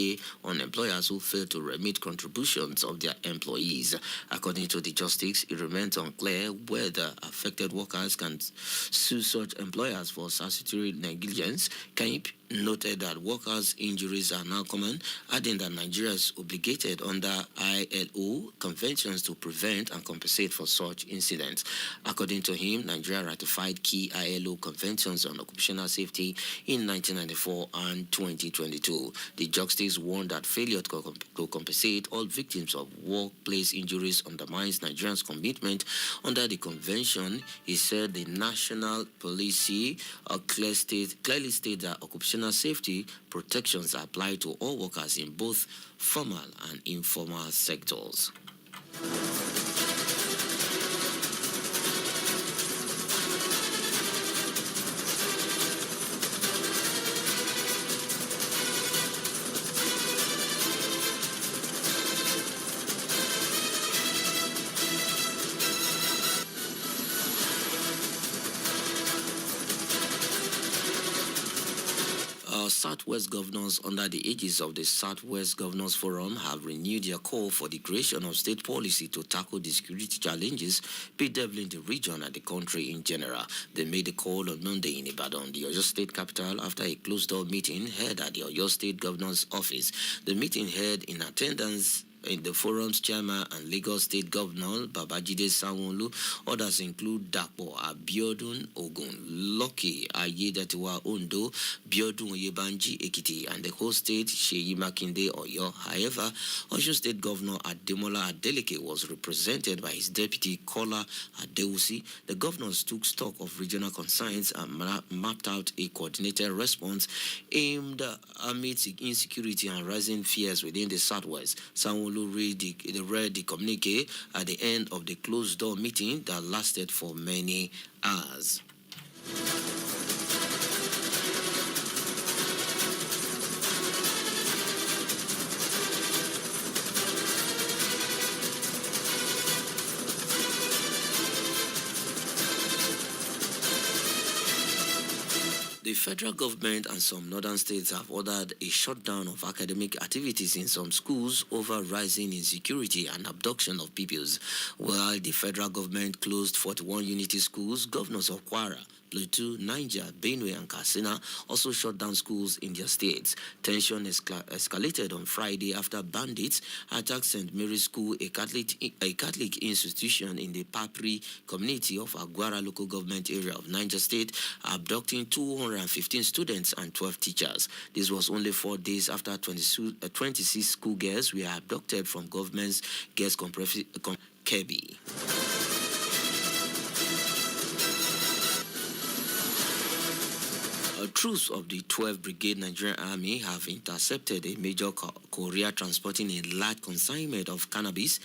on employers who fail to remit contributions of their employees. According to the justice, it remains unclear whether affected workers can sue such employers for statutory negligence. Kanyip noted that workers' injuries are now common, adding that Nigeria is obligated under ILO conventions to prevent and compensate for such incidents. According to him, Nigeria ratified key ILO conventions on occupational safety in 1994 and 2022. The justice warned that failure to compensate all victims of workplace injuries undermines Nigeria's commitment under the convention. He said the national policy clearly states that occupational safety protections apply to all workers in both formal and informal sectors. Southwest governors under the aegis of the Southwest Governors Forum have renewed their call for the creation of state policy to tackle the security challenges bedeviling the region and the country in general. They made the call on Monday in Ibadan, the Oyo State capital, after a closed-door meeting held at the Oyo State Governor's office. The meeting held in attendance in the forum's chairman and Lagos State Governor Babajide Sanwo-Olu. Others include Dapo Abiodun Ogun, Lucky Ayedatiwa Ondo, Biodun Oyebanji Ekiti, and the whole state Seyi Makinde Oyo. However, Osun State Governor Ademola Adeleke was represented by his deputy Kola Adeusi. The governors took stock of regional concerns and mapped out a coordinated response aimed amid insecurity and rising fears within the Southwest. Sanwo-Olu read the communique at the end of the closed-door meeting that lasted for many hours. The federal government and some northern states have ordered a shutdown of academic activities in some schools over rising insecurity and abduction of pupils. While the federal government closed 41 unity schools, governors of Kwara, Plateau, Niger, Benue, and Katsina also shut down schools in their states. Tension escalated on Friday after bandits attacked St. Mary's School, a Catholic institution in the Papri community of Aguara local government area of Niger State, abducting 215 students and 12 teachers. This was only 4 days after 26 schoolgirls were abducted from government's Girls Kebbi. Troops of the 12th Brigade Nigerian Army have intercepted a major courier transporting a large consignment of cannabis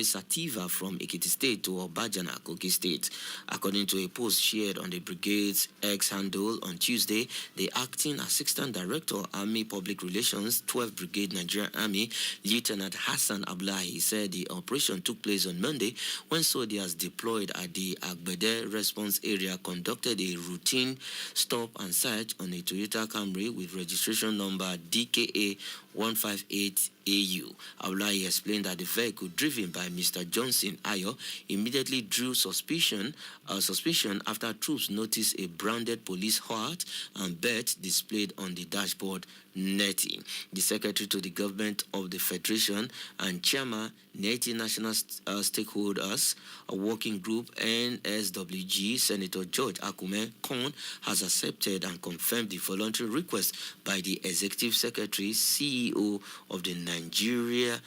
sativa from Ekiti State to Obajana, Kogi State. According to a post shared on the brigade's X handle on Tuesday, the acting Assistant Director, Army Public Relations, 12th Brigade Nigerian Army, Lieutenant Hassan Ablahi, said the operation took place on Monday when soldiers deployed at the Agbede response area conducted a routine stop and search on a Toyota Camry with registration number DKA 158AU. Abdullahi explained that the vehicle driven by Mr. Johnson Ayo immediately drew suspicion after troops noticed a branded police heart and belt displayed on the dashboard netting. The Secretary to the Government of the Federation and Chairman, NETI National Stakeholders Working Group, NSWG, Senator George Akume Kon, has accepted and confirmed the voluntary request by the Executive Secretary, CEO of the Nigeria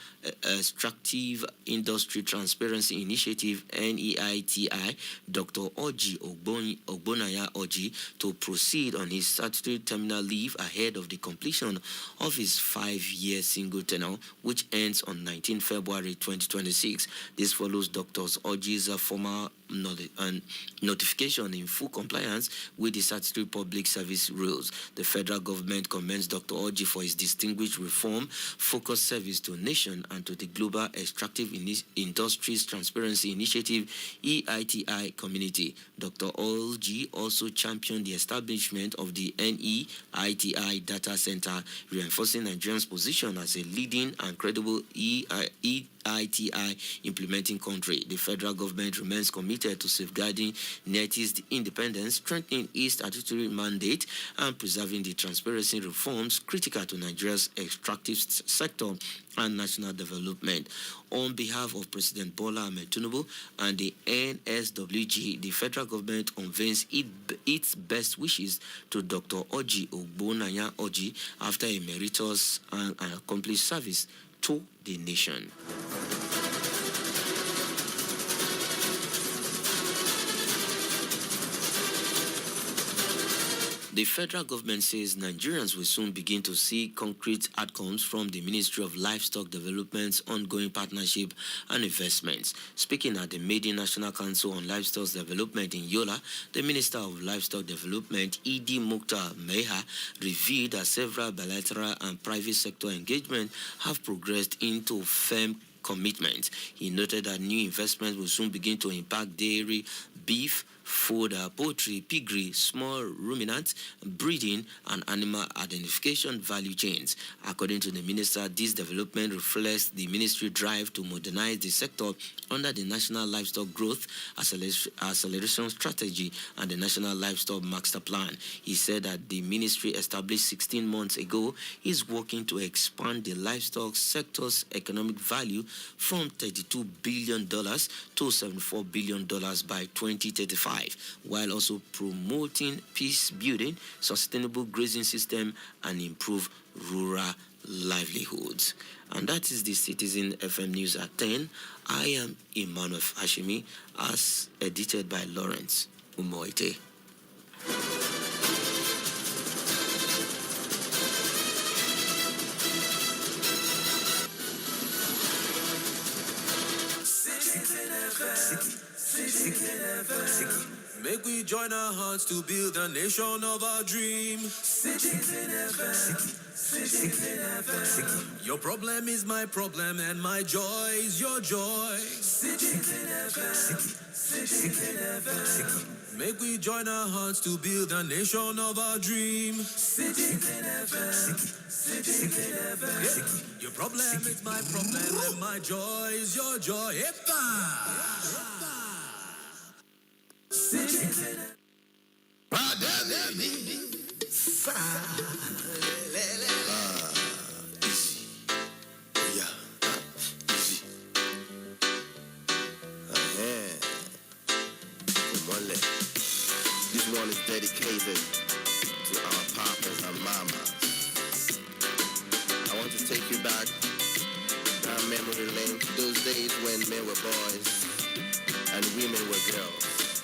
Extractive Industry Transparency Initiative, NEITI, Dr. Oji Ogbonaya Oji, to proceed on his statutory terminal leave ahead of the completion of his 5-year single tenure, which ends on 19 February 2026. This follows Dr. Oji's former notification in full compliance with the statutory public service rules. The federal government commends Dr. Oji for his distinguished reform-focused service to the nation and to the Global Extractive Industries Transparency Initiative, EITI community. Dr. Oji also championed the establishment of the NEITI Data Center, reinforcing Nigeria's position as a leading and credible EITI implementing country. The federal government remains committed to safeguarding NETI's independence, strengthening its statutory mandate, and preserving the transparency reforms critical to Nigeria's extractive sector and national development. On behalf of President Bola Ahmed Tinubu and the NSWG, the federal government conveys its best wishes to Dr. Oji Ogbonaya Oji after a meritorious and accomplished service to the nation. The federal government says Nigerians will soon begin to see concrete outcomes from the Ministry of Livestock Development's ongoing partnership and investments. Speaking at the Maiden National Council on Livestock Development in Yola, the Minister of Livestock Development, Idi Mukhtar Meha, revealed that several bilateral and private sector engagements have progressed into firm commitments. He noted that new investments will soon begin to impact dairy, beef, fodder, poultry, piggery, small ruminants, breeding, and animal identification value chains. According to the minister, this development reflects the ministry drive to modernize the sector under the National Livestock Growth Acceleration Strategy and the National Livestock Master Plan. He said that the ministry, established 16 months ago, is working to expand the livestock sector's economic value from $32 billion to $74 billion by 2035. While also promoting peace building, sustainable grazing system, and improve rural livelihoods. And that is the Citizen FM News at 10. I am Emmanuel Hashimi, as edited by Lawrence Umoite. Make we join our hearts to build a nation of our dream. Citizen FM. Citizen FM. Your problem is my problem and my joy is your joy. Citizen FM. Citizen FM. Make we join our hearts to build a nation of our dream. Citizen FM. Citizen FM. Your problem is my problem and my joy is your joy. Epa! Citizen. Ekumole. This one is dedicated to our papas and mamas. I want to take you back down memory lane to those days when men were boys and women were girls.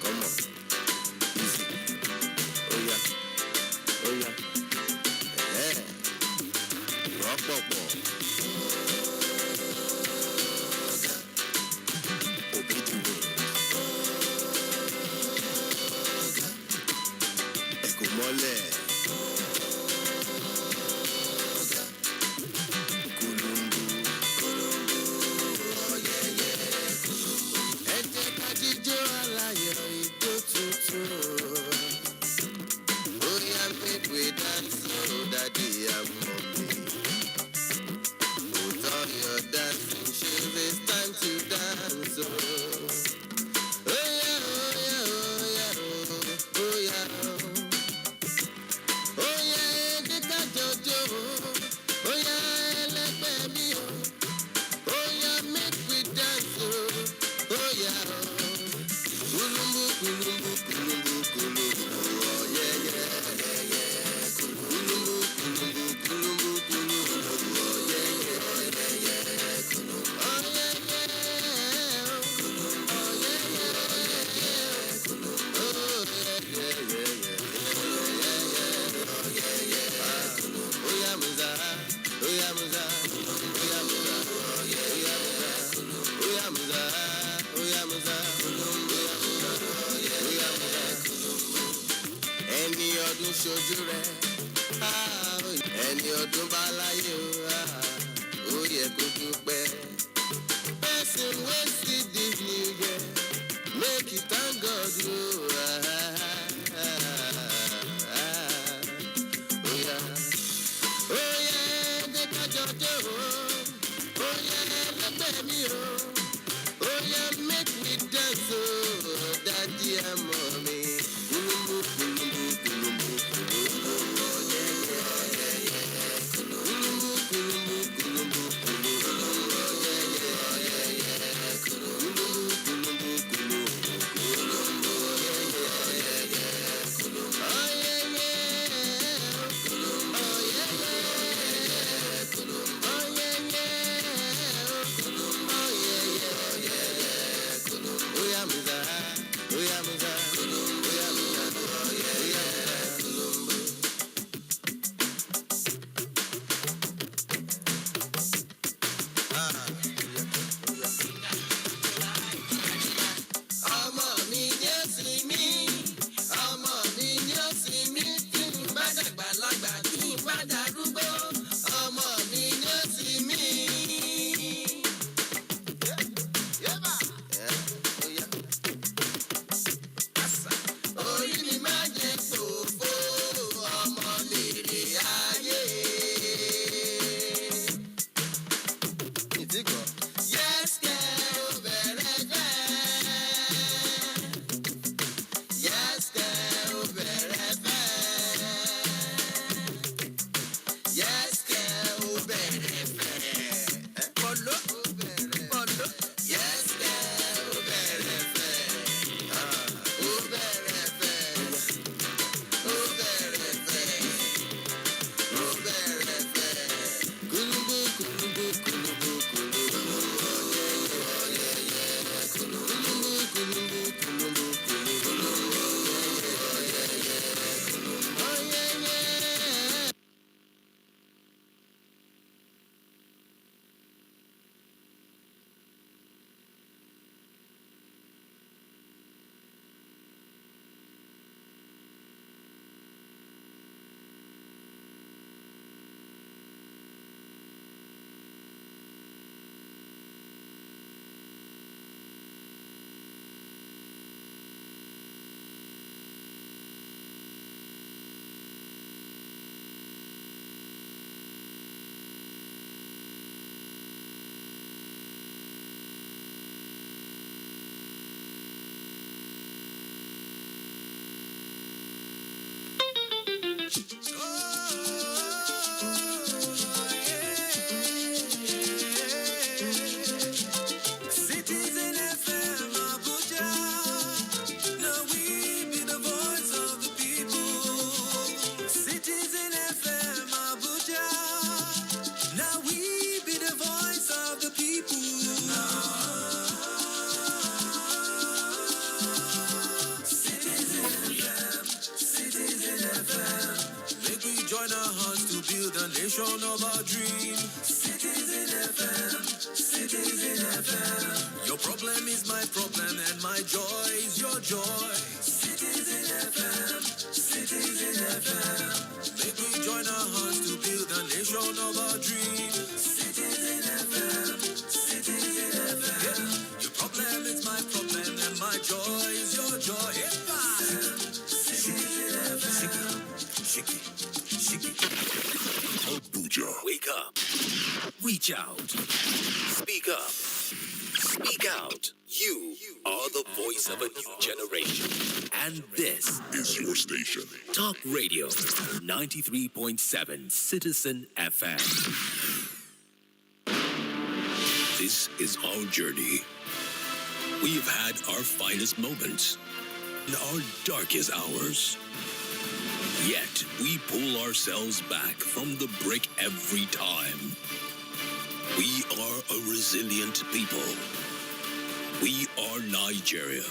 Come on. Easy. Oh yeah. Oh yeah. Yeah. Rock, rock, rock. Obey the wind. Ekumole. Ẹni ọdún bá láyé o, ó yẹ kó dúpẹ́. Person wey see this new year, make you thank God o. Oya, oya, ẹ̀jẹ̀ kájọ jó o, oya, ẹlẹ́gbẹ́ mi o, oya, make we dance o, daddy and mommy. Kulumbu, kulumbu, kulumbu, kulumbu, Citizen FM Abuja. build a nation of our dream. Citizen FM, Citizen FM. Your problem is my problem and my joy is your joy. Citizen FM, Citizen FM. Make we join our hearts to build a nation of our dream. Citizen FM, Citizen FM. Yeah. Your problem is my problem and my joy is your joy. Citizen FM. Shiki. Abuja. Wake up. Reach out. Speak up. Speak out. You are the voice of a new generation. And this Is your station. Talk Radio 93.7 Citizen FM. This is our journey. We've had our finest moments and our darkest hours. Yet we pull ourselves back from the brick every time. We are a resilient people. We are Nigeria.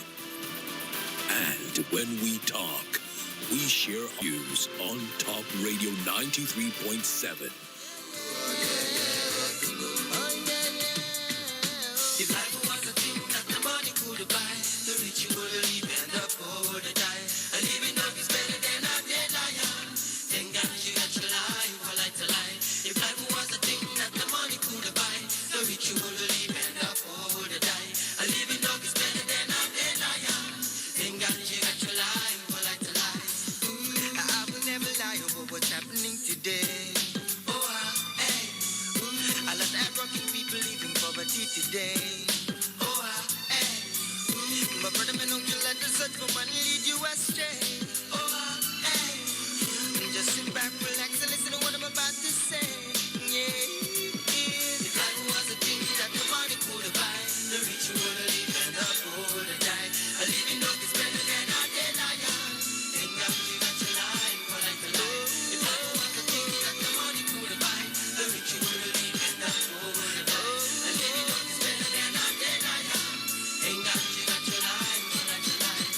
And when we talk, we share our views on Talk Radio 93.7. If life was a thing that the money could buy, the rich you would live and the poor would die. A living dog is better than a dead lion. Thank God you got your life, I like to lie. If life was a thing that the money could buy, the rich you would live and the poor would die. A living dog is better than a dead lion. Thank God you got your life, I like to lie. I will never lie over what's happening today. A lot of hardworking people living poverty today. My brother, man, don't you let the search for money lead you astray. Just sit back, relax, and listen to what I'm about to say. Yeah. If life was a thing that the money could buy, the rich would live and the poor would die. A living dog is better than a dead lion. Thank God you got your life, I like to lie. If life was a thing that the money could buy, the rich would live and the poor would die. A living dog is better than a dead lion. Thank God you got your life, I like to lie.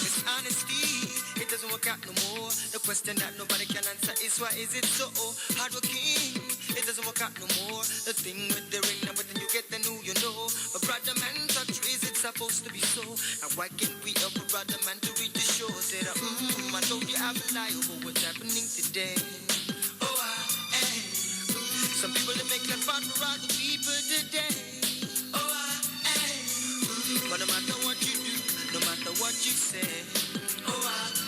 Dishonesty, it doesn't work out no more. The question that nobody can answer is why is it so hardworking? It doesn't work out no more. The thing with the ring, now within you get the new, you know. But brother man, touch is it supposed to be so? And why can't we help a brother man to read the show? Said, I told you I will lie over what's happening today. Some people they make life hard for other people today. But no matter what you do, no matter what you say,